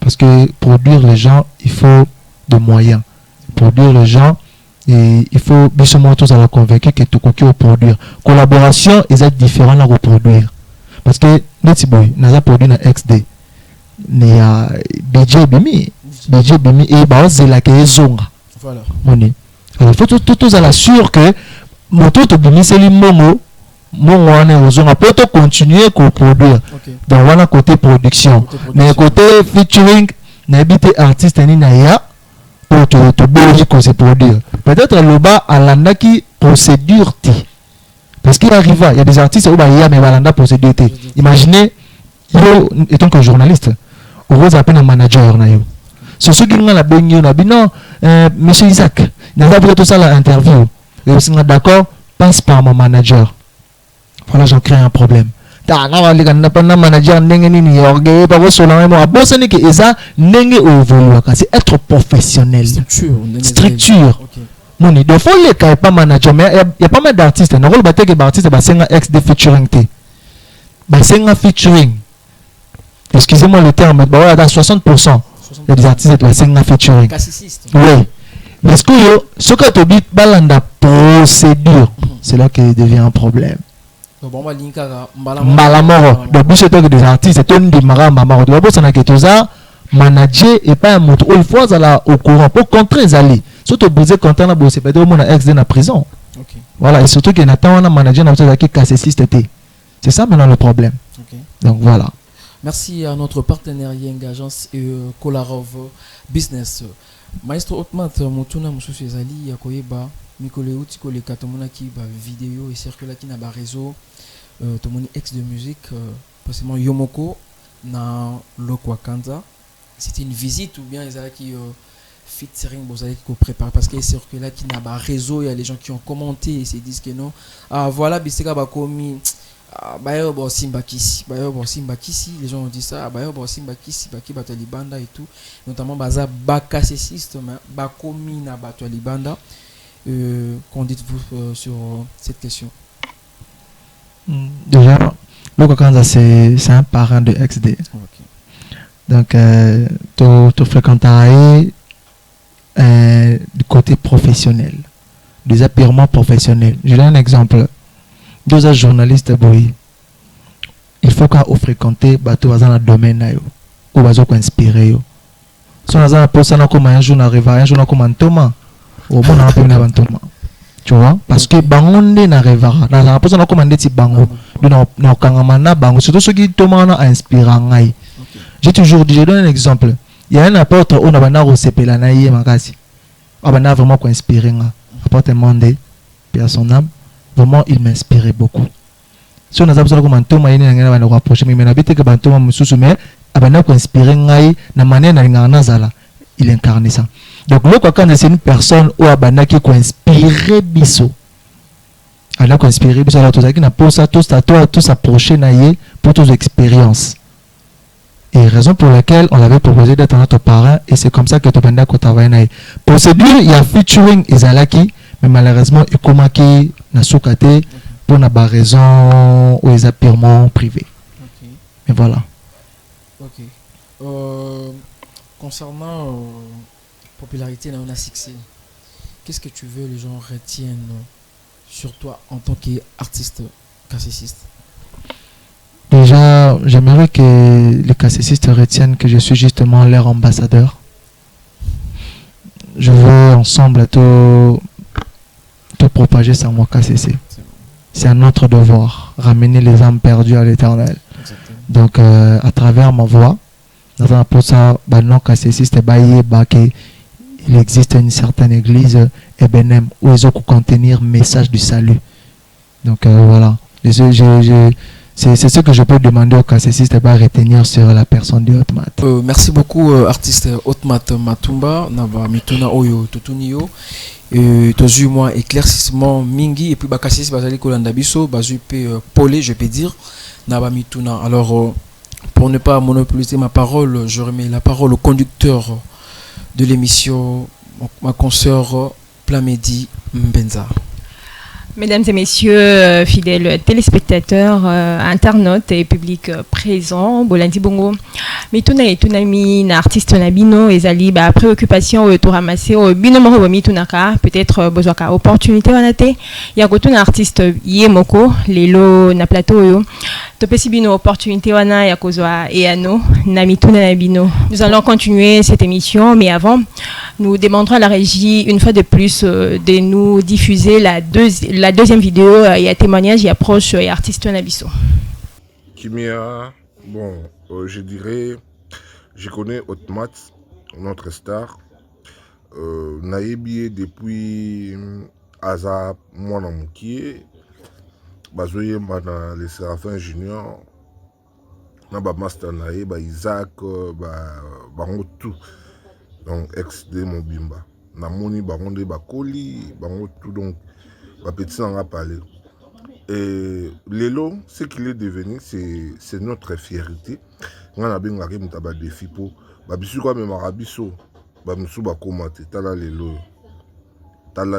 Speaker 2: Parce que produire les gens, il faut de moyens. Produire les gens, et il faut bien sûr tous à la convaincre que tout le monde produire. Collaboration, ils sont différents à reproduire. Parce que notre boy n'a produit na XD ni a budget bimi et ba zela ke zonga
Speaker 7: voilà
Speaker 2: moni alors faut tous à la sûr que moto to bimi c'est limongo mon on est peut continuer à produire. Donc voilà côté production. Mais côté featuring, n'habite artiste ni naya pour te bouger qu'on se produire. Peut-être le bas à l'andaki procédure ti. Parce qu'il arrive, il y a des artistes où il y a mais balanda procédure ti. Imaginez, yo étant que journaliste, on vous appelle un manager na yo. C'est ceux qui ont la benyo na bino, monsieur Isaac, n'a pas tout ça l'interview. Et vous êtes d'accord, passe par mon manager. Voilà, j'en crée un problème. C'est être professionnel. Structure. Non, il faut les cas pas manager, mais il y a pas mal d'artistes. Non, le bâtiment que artiste, c'est un ex de featuring. C'est un featuring. Excusez-moi le terme, mais à 60%. Il y a des artistes qui sont un featuring. Oui. Parce que ce que tu dis, balanda procédure, c'est là qu'il devient un problème. Malamoro. Donc, vous savez que des artistes, c'est un des marins mamaro. Tu vois, ça n'a que tout ça, manager et pas un mot. Une fois, ça là au courant pour contrer les alliés. Surtout, vous êtes content, c'est pas de mon ex dans la prison. Voilà, et surtout qu'il y a un manager qui casse système. C'est ça maintenant le problème. Donc, voilà.
Speaker 7: Merci à notre partenaire Yeng Agence et Kolarov Business. Maestro Otmat, Motuna Moussou Ezali, Yakoyeba, Mikole Outikole Katomona qui va vidéo et circule qui n'a pas réseau. Tomoni ex de musique, forcément Yomoko, na Lokwakanza. C'était une visite ou bien Ezali qui featuring Bozali qui prépare parce que circule qui n'a pas réseau. Il y a les gens qui ont commenté et se disent que non. Ah voilà, Bisseka Bakomi. Bayo bo simba kisi les gens ont dit ça bayo bo simba kisi baki bato libanda et tout notamment baza bakassiste bakomi na bato libanda qu'en dites-vous sur cette question?
Speaker 2: Déjà Loko Kanza c'est un parent de XD. Donc tu fréquentes du côté professionnel, déjà purement professionnel. Je donne un exemple. Deux journalistes, il faut qu'on fréquente dans le domaine où on va inspirer. Si on a un comme un jour un jour comme un Thomas, au moins on a un Thomas. Tu vois, parce que bangonde n'arrivera. Dans la personne comme un petit bango, nous kangamana bango. Surtout ceux qui Thomas a inspiré. J'ai toujours dit, je donne un exemple. Il y a un apôtre où on a un recépé makasi. On a vraiment inspiré. Apôtre Mandé, Père son âme. Vraiment, il m'inspirait beaucoup. Si on a besoin de Thomas, il y a un rapproché, mais il que Thomas me il incarne ça. Donc, c'est une personne où qui a inspiré Bisso. Elle a inspiré Bisso, alors qui n'a pas ça, tous approcher pour toutes expériences. Et raison pour laquelle on avait proposé d'être notre parrain, et c'est comme ça que tu as travaillé. Procédure, il y a featuring Ezalaki. Mais malheureusement, il y a des pour une raison où ils sont purement privés. Mais voilà.
Speaker 7: Concernant la popularité, on a succès. Qu'est-ce que tu veux les gens retiennent sur toi en tant qu'artiste cassessiste?
Speaker 2: Déjà, j'aimerais que les cassessistes retiennent que je suis justement leur ambassadeur. Je veux ensemble propager sans moi KCC. C'est un autre devoir, ramener les âmes perdues à l'éternel. Donc à travers ma voix, pour ça, il existe une certaine église où ils ont contenir message du salut. Donc voilà, c'est ce que je peux demander au KCC, de retenir sur la personne de Otmat.
Speaker 7: Merci beaucoup artiste Otmat Matumba, Nava Mituna Oyo Tutunio. Tozu moi éclaircissement mingi et puis bakassis bazali kolanda biso bazu pe polé je peux dire naba mituna. Alors pour ne pas monopoliser ma parole, je remets la parole au conducteur de l'émission, ma consoeur Plamedi Mbenza.
Speaker 1: Mesdames et messieurs, fidèles téléspectateurs, internautes et public présent, Bolandi Bongo, Mituna et Tunami, na artiste Nabino, et Zali, préoccupation, tout ramasser, Bino Moro Mitunaka, peut-être besoin opportunité, on a été, Yagotun artiste Yemoko, Lelo, na plateau, topesi bino opportunité wana ya kozwa eano na mituna na bino. Nous allons continuer cette émission, mais avant, nous demanderons à la régie une fois de plus de nous diffuser la deuxième vidéo et témoignage et approche et artiste Nabiso.
Speaker 8: Kimia, bon, je dirais, je connais Otmat, notre star. Naïbi depuis Aza Mwanamouki, Bazoye Mana les Séraphins Junior, Naba Master Naï, Isaac, Bango tout, donc ex-D Mobimba. Namoni Baronde Bakoli, Bango tout, donc, Petit en a parlé. Et Lelo, ce qu'il est devenu, c'est notre fierté. On a bien un défi pour Babisu comme Marabiso. Bamisu bakomate tala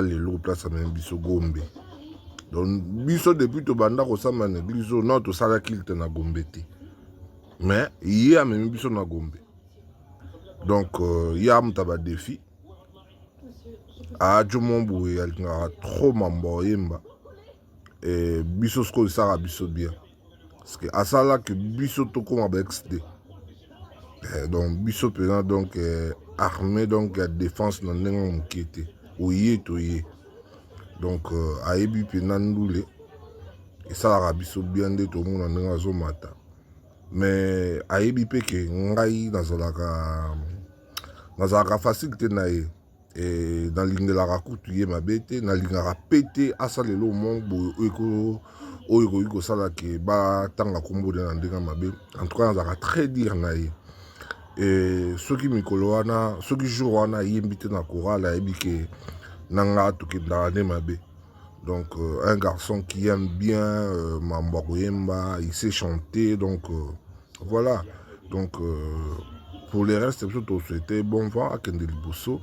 Speaker 8: lelo place même biso gombe donc biso depuis to banda ko samane biso non to sala kilte na gombe te mais il y a même biso na gombe donc il y a mutaba défi a jomombo ya ngara trop mambo yemba et biso sko sala biso bien parce que asala que biso to koma ba XD donc biso pena donc armée donc la défense dans n'engo mkete oye toye donc ayebi pena ndule et ça la biso bien de tout monde n'engo zo mata mais ayebi pe ke ngai dans la facilité na ye et dans l'inge la rakutuye mabete na linga rapete asalelo mongo eko sala ke ba tanga kombo de ndenga mabe en tout cas ça très dire na ye. Et ceux qui me coloana, ceux qui jouent wana yembite na chorale aibike nanga tukindane mabe. Donc un garçon qui aime bien Mambako Yemba, il sait chanter donc voilà. Donc pour les restes surtout c'était bon vent à Kendeli Bosso.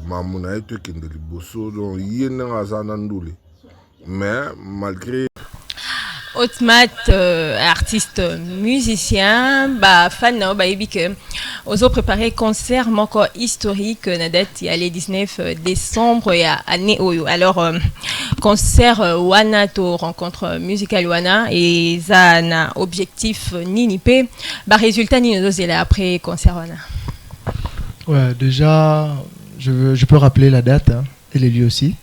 Speaker 8: Mamuna était Kendeli Bosso donc yena azana ndule. Mais malgré
Speaker 1: Otmat, artiste musicien, fan que aux autres préparé concert encore historique na date il y a les 19 décembre et année oyo. Alors concert wana to rencontre musicale wana et ça na objectif ninipe résultat ni là après concert wana.
Speaker 3: Ouais, déjà je peux rappeler la date et les lieux aussi.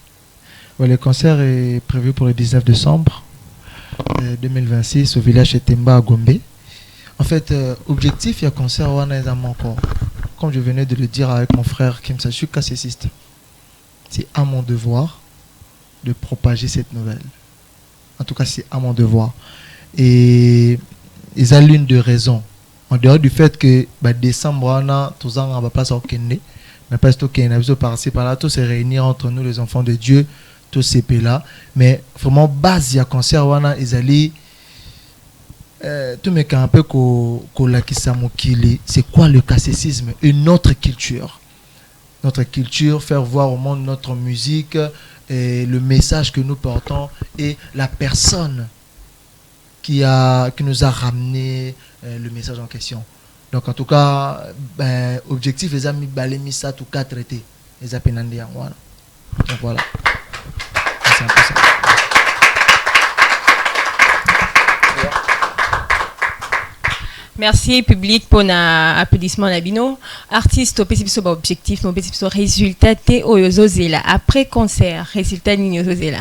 Speaker 3: Ouais, le concert est prévu pour le 19 décembre 2026 au village de Temba à Gombe. En fait, objectif, il y a concert encore. Comme je venais de le dire avec mon frère Kim, je suis cassessiste. C'est à mon devoir de propager cette nouvelle. En tout cas, c'est à mon devoir. Et ils ont l'une de raisons. En dehors du fait que décembre, on a tous ans à place au Kende, mais pas au Kende, par-ci par-là, tous se réunir entre nous, les enfants de Dieu. Tous ces pays-là, mais vraiment base il y a concert wana ezali tout me un peu c'est quoi le cassessisme et notre culture, faire voir au monde notre musique et le message que nous portons et la personne qui nous a ramené le message en question. Donc en tout cas objectif les amis balemi ça tout cas traité les apenande voilà. Donc voilà. C'est un peu ça.
Speaker 1: Merci public pour l'applaudissement Nabino. Artiste au PCPSO objectif, au PCPSO résultat T Oyozozela après concert, résultat Ninyozozela.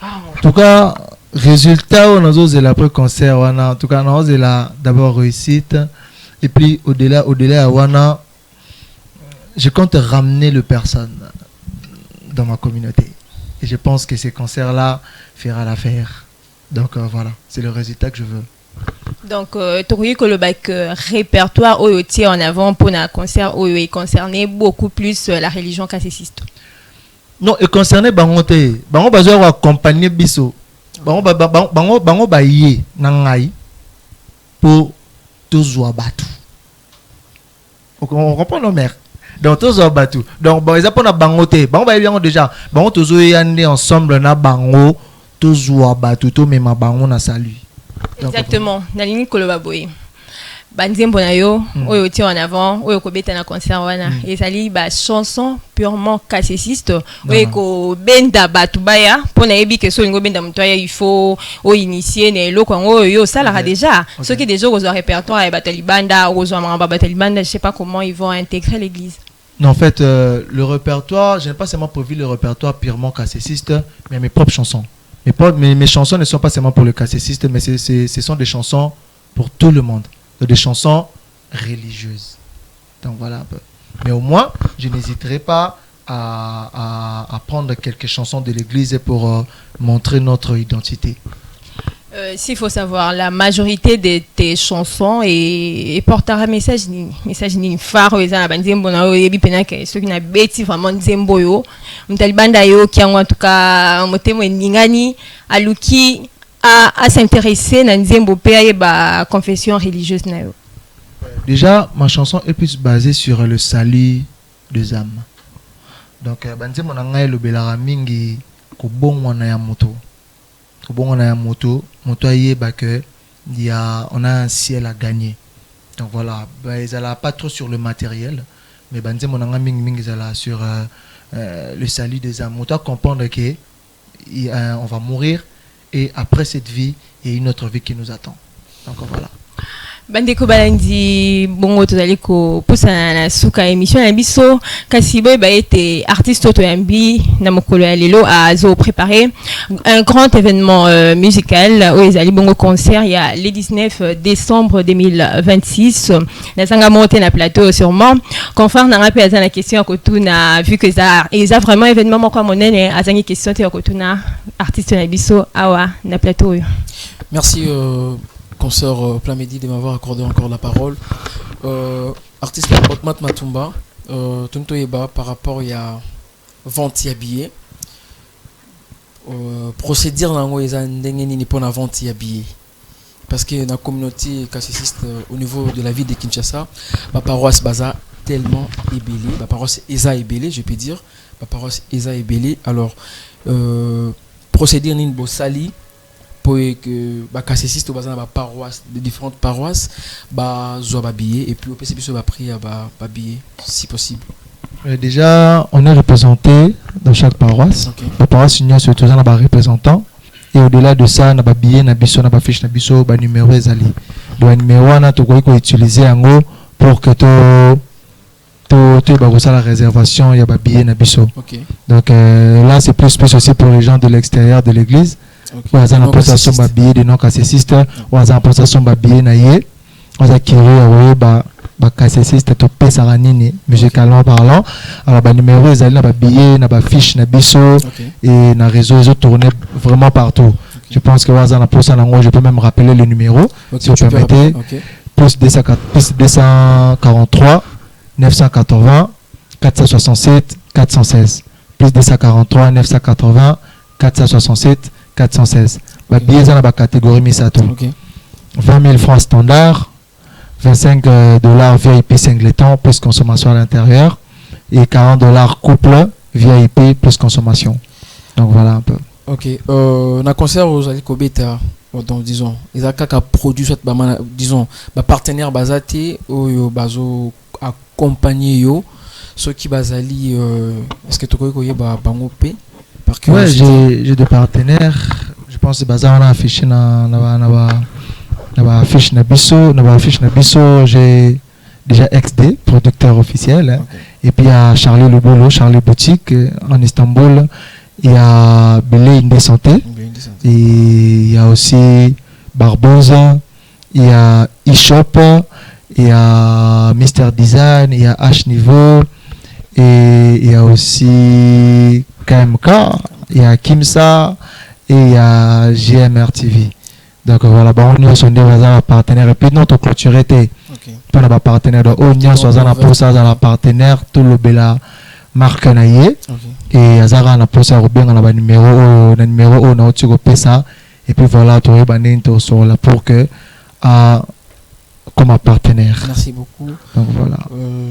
Speaker 3: En tout cas, résultat Oyozozela après concert, en tout cas Oyozozela d'abord réussite et puis au-delà Wana, je compte ramener le personne dans ma communauté. Et je pense que ces concerts-là fera l'affaire. Donc voilà, c'est le résultat que je veux.
Speaker 1: Donc, tu vois que le répertoire OYOT en avant pour un concert OYO concernait beaucoup plus la religion cassessiste.
Speaker 3: Non, et concerné Bangote, Bango Bazo accompagner Bisso. Bango Baye Nangai pour tous Ouabatu. On comprend nos mères. Donc tous Ouabatu. Donc, ils appellent Bangote. Bango Baye bien déjà. Bango tous Oyande ensemble na Bango. Tous Ouabatu. Tout même Bango na salut.
Speaker 1: Exactement. Nalini Kolobaboy. banzembo na yo oyo ti en avant oyo ko beta na concert wana ezali ba chanson purement classiciste oyo ko benda batu baya pona yebi ke so lingo benda mutaya il faut o initier ne eloko ngo yo sala déjà ce qui déjà aux répertoire et batalibanda aux mamba batalibanda je sais pas comment ils vont intégrer l'église.
Speaker 5: Non, en fait le répertoire, je n'ai pas seulement prévu le répertoire purement classiciste mais mes propres chansons. Mes chansons ne sont pas seulement pour le classiciste mais ce sont des chansons pour tout le monde. Des chansons religieuses. Donc voilà un peu. Mais au moins, je n'hésiterai pas à prendre quelques chansons de l'église pour montrer notre identité.
Speaker 1: S'il faut savoir, la majorité de tes chansons et portera un message ni phare aux abanzembo na oyebi penaka ceux qui na beti vraiment nzembo yo mtalibanda yo qui en tout cas motemo ningani aluki à s'intéresser à nzembo pe et ba confession religieuse na yo.
Speaker 5: Déjà ma chanson est plus basée sur le salut des âmes. Donc banzembo na ngai lobelaka mingi ko bongwana ya moto. Ko bongwana ya moto ayeba que on a un ciel à gagner. Donc voilà, ils n'allaient pas trop sur le matériel mais banzembo na ngai mingi ils sur le salut des âmes. Moto comprendre que on va mourir et après cette vie, il y a une autre vie qui nous attend. Donc voilà.
Speaker 1: Bandeko balandi bongo tozali ko posa na suka émission na biso kasi boy ba été artiste to yambi na mokolo ya lelo azo préparer un grand événement musical où ezali bongo concert il y a le 19 décembre 2026 na sanga monter na plateau sûrement confrère na rappel à la question ko tuna vu que ça vraiment événement moko monene azangi question te ko tuna artiste na biso awa na plateau.
Speaker 7: Merci concert plein midi de m'avoir accordé encore la parole. Artiste Otmat Matumba, Tonto Yeba par rapport à vente ya billet. Procédure dans les pour la vente ya billet. Parce que dans la communauté classiciste au niveau de la ville de Kinshasa, ma paroisse Baza tellement ébélée, ma paroisse Eza ébélée, je peux dire, ma paroisse Eza ébélée. Alors, procédure n'est pas sali. Pour que les cassistes dans la paroisse, de différentes paroisses, soient billets et puis au PCB soit pris à billets si possible.
Speaker 5: Déjà, on est représenté dans chaque paroisse.
Speaker 7: Okay.
Speaker 5: La paroisse union se trouve dans les représentants. Et au-delà de ça, on a des billets, on a des fiches, on a des numéros. Le numéro, on a utilisé pour que tu la réservation, il y a des billets.
Speaker 7: Okay.
Speaker 5: Donc là, c'est plus aussi pour les gens de l'extérieur de l'église. Ou à la possession de billets de non-cassistes, ou à la possession de billets naïe, on a acquérir cassistes tout pesaranini musicalement parlant. Alors le numéro ils allaient na billets, na fiche, na biso et na réseau ils ont tourné vraiment partout. Je pense que à la possession je peux même rappeler le numéro si vous permettez. Plus 243 980 467 416 plus 243 980 467 416. Les billets dans la catégorie Misato. 20 000 francs standard, 25 $ VIP singleton plus consommation à l'intérieur et 40 $ couple VIP plus consommation. Donc voilà un peu.
Speaker 7: Ok. Na concert aux Alikobeta, donc disons, ils ont qu'à produire cette disons, partenaire basati ou bazo accompagner yo ceux qui basali est-ce que tu connais bango p.
Speaker 5: Ouais, j'ai des partenaires. Je pense que Bazar on a affiché fiche Nabiso, j'ai déjà XD, producteur officiel. Et puis il y a Charlie Lebolo, Charlie Boutique en Istanbul. Il y a Belé Indé Santé. Et il y a aussi Barbosa. Il y a eShop. Il y a Mister Design. Il y a H Niveau. Et il y a aussi KMK, il y a Kimsa et il y a JMR TV. Donc voilà, on a son partenaire et puis notre clôture était pour la partenaire de Onia, soit dans la poste dans la partenaire tout le bela marque naie et Azara na poste à bien dans le numéro on a au ça et puis voilà tu es sur là pour que comme un partenaire.
Speaker 7: Merci beaucoup.
Speaker 5: Donc voilà.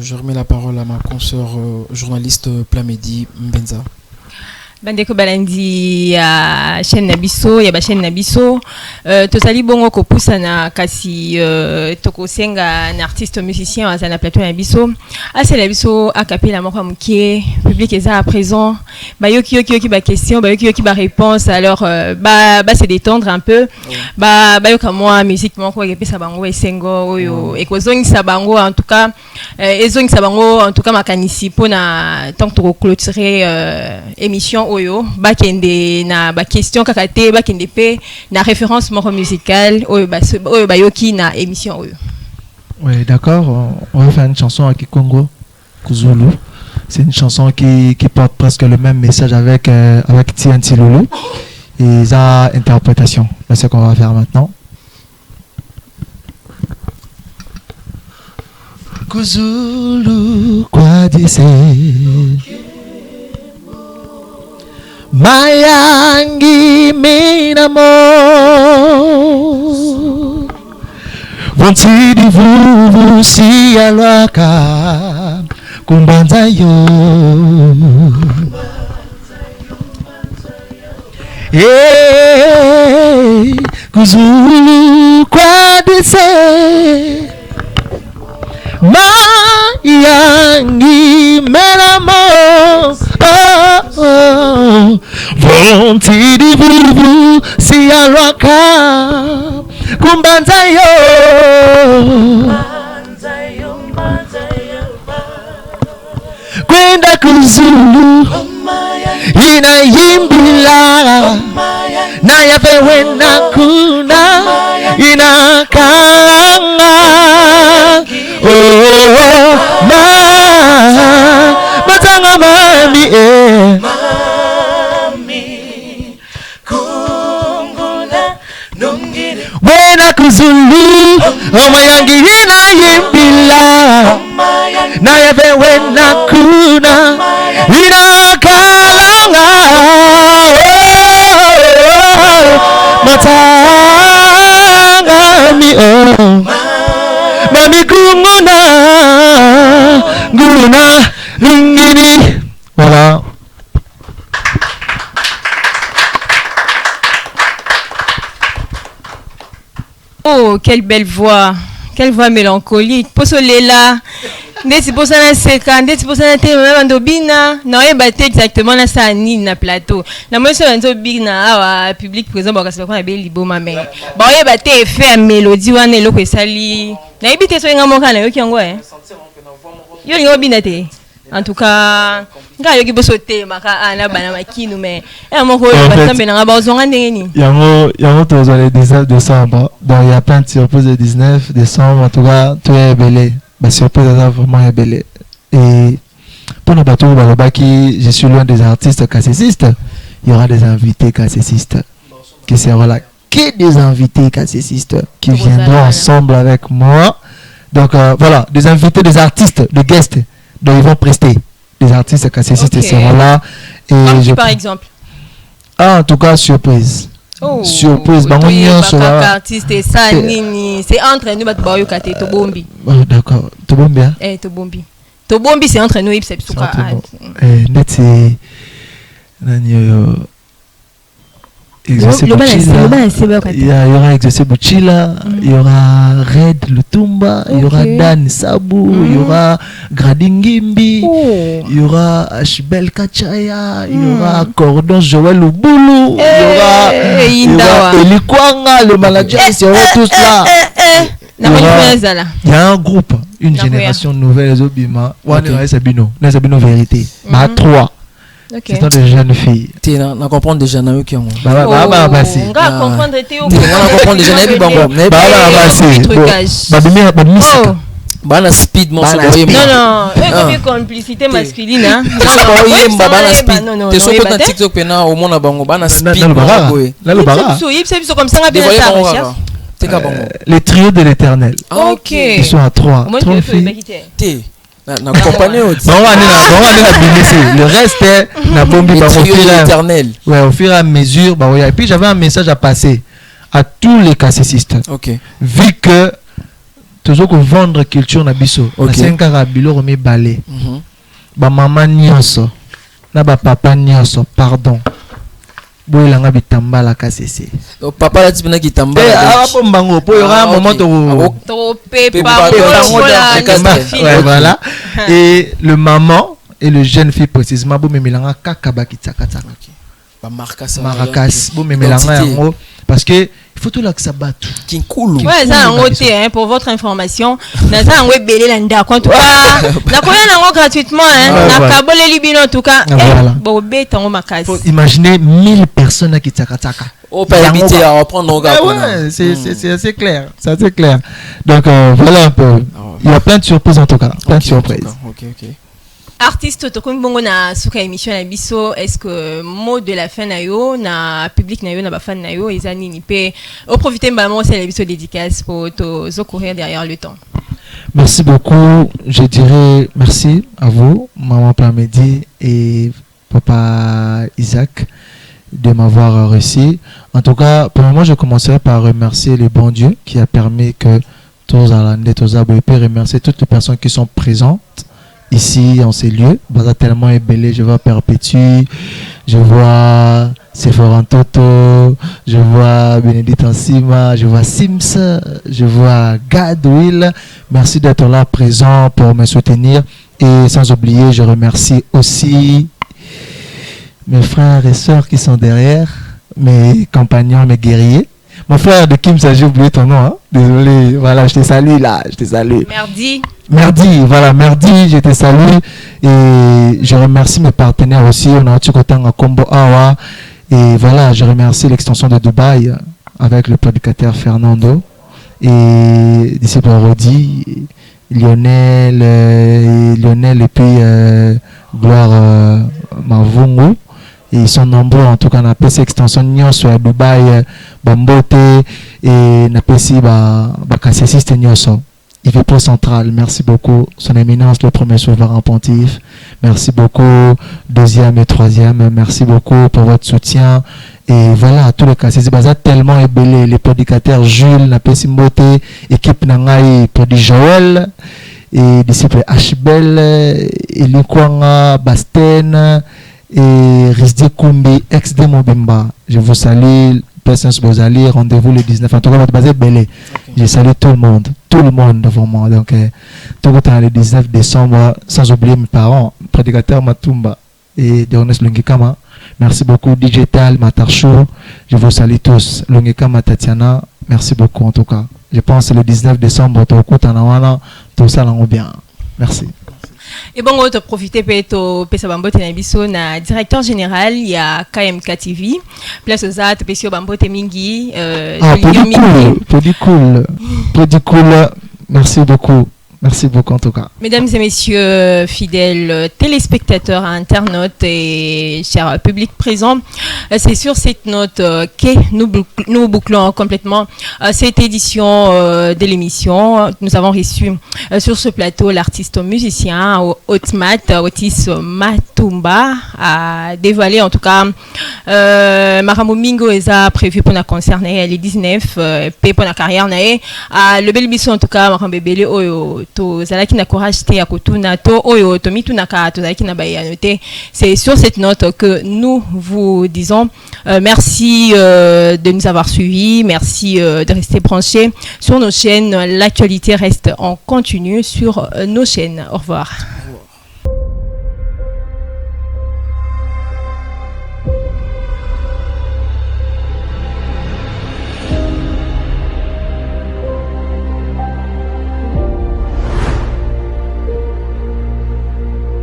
Speaker 7: Je remets la parole à ma consoeur journaliste Plamedi Mbenza.
Speaker 1: Bandeko balandi ya chaîne Nabiso, ya ba chaîne Nabiso. Tozali bongo ko pusana kasi tokosenga un artiste musicien à na plateau Nabiso. Ase Nabiso a capella moko mukie, public est à présent. Ba yoki ba question, ba yoki ba réponse. Alors ba se détendre un peu. Ba yoka moi musique moko ke pesa bango esengo oyo ekozongi sabango en tout cas ezongi sabango en tout cas makanisi pona tant que clôturer émission oyo bakende na ba question kakate bakende pe na référence moro musicale oyo ba yoki na émission oyo.
Speaker 5: Oui, d'accord, on va faire une chanson à Kikongo Kuzulu. C'est une chanson qui porte presque le même message avec TNT Lulu et sa interprétation. C'est ce qu'on va faire maintenant. Kuzulu kwa dise Mayangi minamo Vontidi vuvu si alwaka Kumbanza yo Hey, Kuzulu kwa dise Mayangi minamo Vontidi vuvu si alwaka Kumbanza yo Kwenda Kuzulu inayimbila na yapewe na kuna inakanga matanga mami Wena Kuzulu Mayangi inayimbila na yapewe na kuna inakalanga matanga mi mami kunguna nguna ringini. Voilà.
Speaker 1: Oh, quelle belle voix mélancolique. Posolela. Ndeti posana seka, ndeti posana te même ndobina. Na oyeba exactement na sa ni na plateau. Na moi so ndobina awa public présent ba kasi ba be liboma mais. Ba oyeba te fait mélodie wana eloko esali. Na ibite so nga moka na yoki yango Yo ngo bina te. En tout cas, nga yoki boso te maka ana bana makinu mais moko ba tambe na ba ozonga ndeni.
Speaker 5: Yango tozo le 19 décembre. Donc il y a plein de surprises le 19 décembre en tout cas, tout est belé. Bah surprise vraiment belle. Et pour nos bateaux Balobaki, je suis l'un des artistes cassessistes. Il y aura des invités cassessistes qui seront là, que des invités cassessistes qui viendront ensemble avec moi. Donc voilà, des invités, des artistes, des guests, dont ils vont prester. Des artistes cassessistes seront là. Et
Speaker 1: par exemple.
Speaker 5: Ah, en tout cas, surprise.
Speaker 1: Oh,
Speaker 5: surprise,
Speaker 1: artiste ça nini, c'est entre nous batbayo kate to bombi.
Speaker 5: D'accord, to bombi hein?
Speaker 1: To bombi. To bombi c'est entre nous ipsep suka.
Speaker 5: Net c'est nani Exaucé Bouchila. Il y aura Exaucé Bouchila, il y aura Red Lutumba, il y aura Dan Sabou, il y aura Gradingimbi, il y aura Ashbel Kachaya, il y aura Cordon Joël Luboulou, il y aura Eli Kwanga, le manager, ils seront tous là. Il y a un groupe, une génération nouvelle, les Obima, Sabino Vérité, à 3.
Speaker 1: Okay.
Speaker 5: C'est des jeunes filles.
Speaker 7: Tu vas comprendre déjà na qui ont.
Speaker 1: On va comprendre tu.
Speaker 7: On va comprendre déjà na bango. Bana speed mon
Speaker 1: non comme complicité masculine hein.
Speaker 7: Non. T'es sur TikTok pena au monde bango bana speed.
Speaker 5: Là le bara.
Speaker 1: C'est comme ça bien ça.
Speaker 5: Les trios de l'Éternel.
Speaker 1: OK.
Speaker 5: Ils sont à 3 filles.
Speaker 7: Na compagnie
Speaker 5: le reste est na bombi
Speaker 7: éternel.
Speaker 5: Ouais, au fur et à mesure et puis j'avais un message à passer à tous les cassessistes.
Speaker 7: OK.
Speaker 5: Vu que toujours qu'on vendre culture na biso, na 5 ans bilo remet balé. Ba maman nyonso na ba papa nyonso pardon boyelanga bitambala kasese
Speaker 7: papa la tipena kitambala
Speaker 5: apo mbango po yora moment voilà et le maman et le jeune fille précisément bo memelanga kaka bakitsaka tsaka
Speaker 7: ba maracas
Speaker 5: bo memelanga yango parce que il faut tout là que ça batte
Speaker 1: kinkulu ouais ça en côté hein pour votre information na ça en belé la ndako en tout cas na koya nango gratuitement hein na kabole libino en tout cas bo beta ngo makasi
Speaker 5: faut imaginer 1000 personnes qui tsaka
Speaker 7: au pas habiter à reprendre nos gars
Speaker 5: ouais c'est assez clair donc voilà un peu il y a plein de surprises en tout cas plein de surprises.
Speaker 7: OK
Speaker 1: artiste tokomi bongo na suka émission na biso est-ce que mot de la fin na yo na public na yo na ba fan na yo ezani ni pe au profiter mbamo c'est la biso dédicace pour to zo courir derrière le temps.
Speaker 5: Merci beaucoup, je dirais merci à vous maman Pamedi et papa Isaac de m'avoir reçu. En tout cas, pour le moment je commencerai par remercier le bon Dieu qui a permis que tous allande tous abou et remercier toutes les personnes qui sont présentes ici en ces lieux. Baza tellement ébélé, je vois Perpétue, je vois Sephoran Toto, je vois Bénédicte Ansima, je vois Sims, je vois Gadwill. Merci d'être là présent pour me soutenir. Et sans oublier, je remercie aussi mes frères et sœurs qui sont derrière, mes compagnons, mes guerriers. Mon frère de Kim, ça j'ai oublié ton nom, hein? Désolé, voilà, je te salue là, je te salue. Merdi, voilà, Merdi, je te salue et je remercie mes partenaires aussi. On a un côté en combo Awa et voilà, je remercie l'extension de Dubaï avec le prédicateur Fernando et disciple Rodi, Lionel et puis Gloire Mavungu. Et ils sont nombreux en tout cas na PC extension nyonso à Dubaï Bambote et na PC ba kasesiste nyonso IVP Central. Merci beaucoup son éminence le premier souverain pontife, merci beaucoup deuxième et troisième, merci beaucoup pour votre soutien et voilà tous les kasesiste baza tellement ébélé les prédicateurs Jules na PC Mbote équipe nangai Prodi Joël et disciple Hbel et Likwanga Basten et Rizdi Kumbi, ex de Mobimba. Je vous salue, Personne Bozali, rendez-vous le 19. En tout cas, votre base est belle. Je salue tout le monde devant moi. Donc, tout le temps, le 19 décembre, sans oublier mes parents, prédicateur Matumba et Dionys Lungikama. Merci beaucoup, Digital, Matarchou. Je vous salue tous. Lungikama, Tatiana, merci beaucoup en tout cas. Je pense que le 19 décembre, tout ça, on bien. Merci.
Speaker 1: Et bon, on va profiter pour Bambote Nabiso, na directeur général, il y a KMK TV, place aux autres, Pesio Bambote Mingi,
Speaker 5: Pretty cool, merci beaucoup. Merci beaucoup en tout cas.
Speaker 1: Mesdames et messieurs, fidèles téléspectateurs, internautes et chers publics présents, c'est sur cette note que nous bouclons complètement cette édition de l'émission. Nous avons reçu sur ce plateau l'artiste musicien Otis Matumba a dévoilé en tout cas Marambo Mingo est prévu pour la concert les 19 pour la carrière le bel bisou en tout cas Marambo Bele Oyo to zalaki na courage te akotuna to oyo to mitunaka to zalaki na bayanote. C'est sur cette note que nous vous disons merci de nous avoir suivis, merci de rester branchés sur nos chaînes. L'actualité reste en continu sur nos chaînes. Au revoir.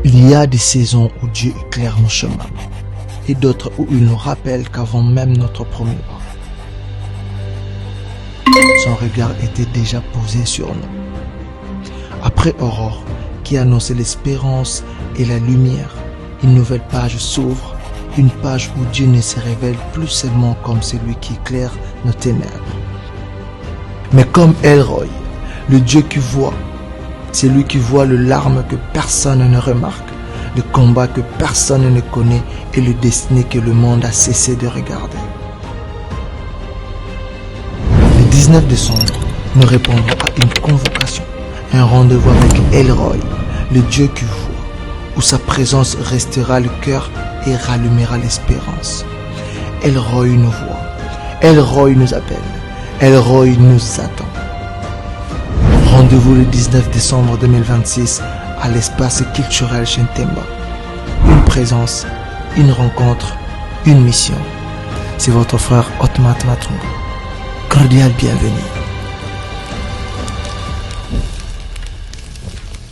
Speaker 3: Il y a des saisons où Dieu éclaire nos chemins et d'autres où il nous rappelle qu'avant même notre premier pas, son regard était déjà posé sur nous. Après Aurore, qui annonçait l'espérance et la lumière, une nouvelle page s'ouvre, une page où Dieu ne se révèle plus seulement comme celui qui éclaire nos ténèbres, mais comme Elroy, le Dieu qui voit. C'est lui qui voit le larme que personne ne remarque, le combat que personne ne connaît et le destin que le monde a cessé de regarder. Le 19 décembre, nous répondrons à une convocation, un rendez-vous avec Elroy, le Dieu qui voit. où sa présence restera le cœur et rallumera l'espérance. Elroy nous voit, Elroy nous appelle, Elroy nous attend. Rendez-vous le 19 décembre 2026 à l'espace culturel Chentemba. Une présence, une rencontre, une mission. C'est votre frère Otmat Matunga. Cordial bienvenue.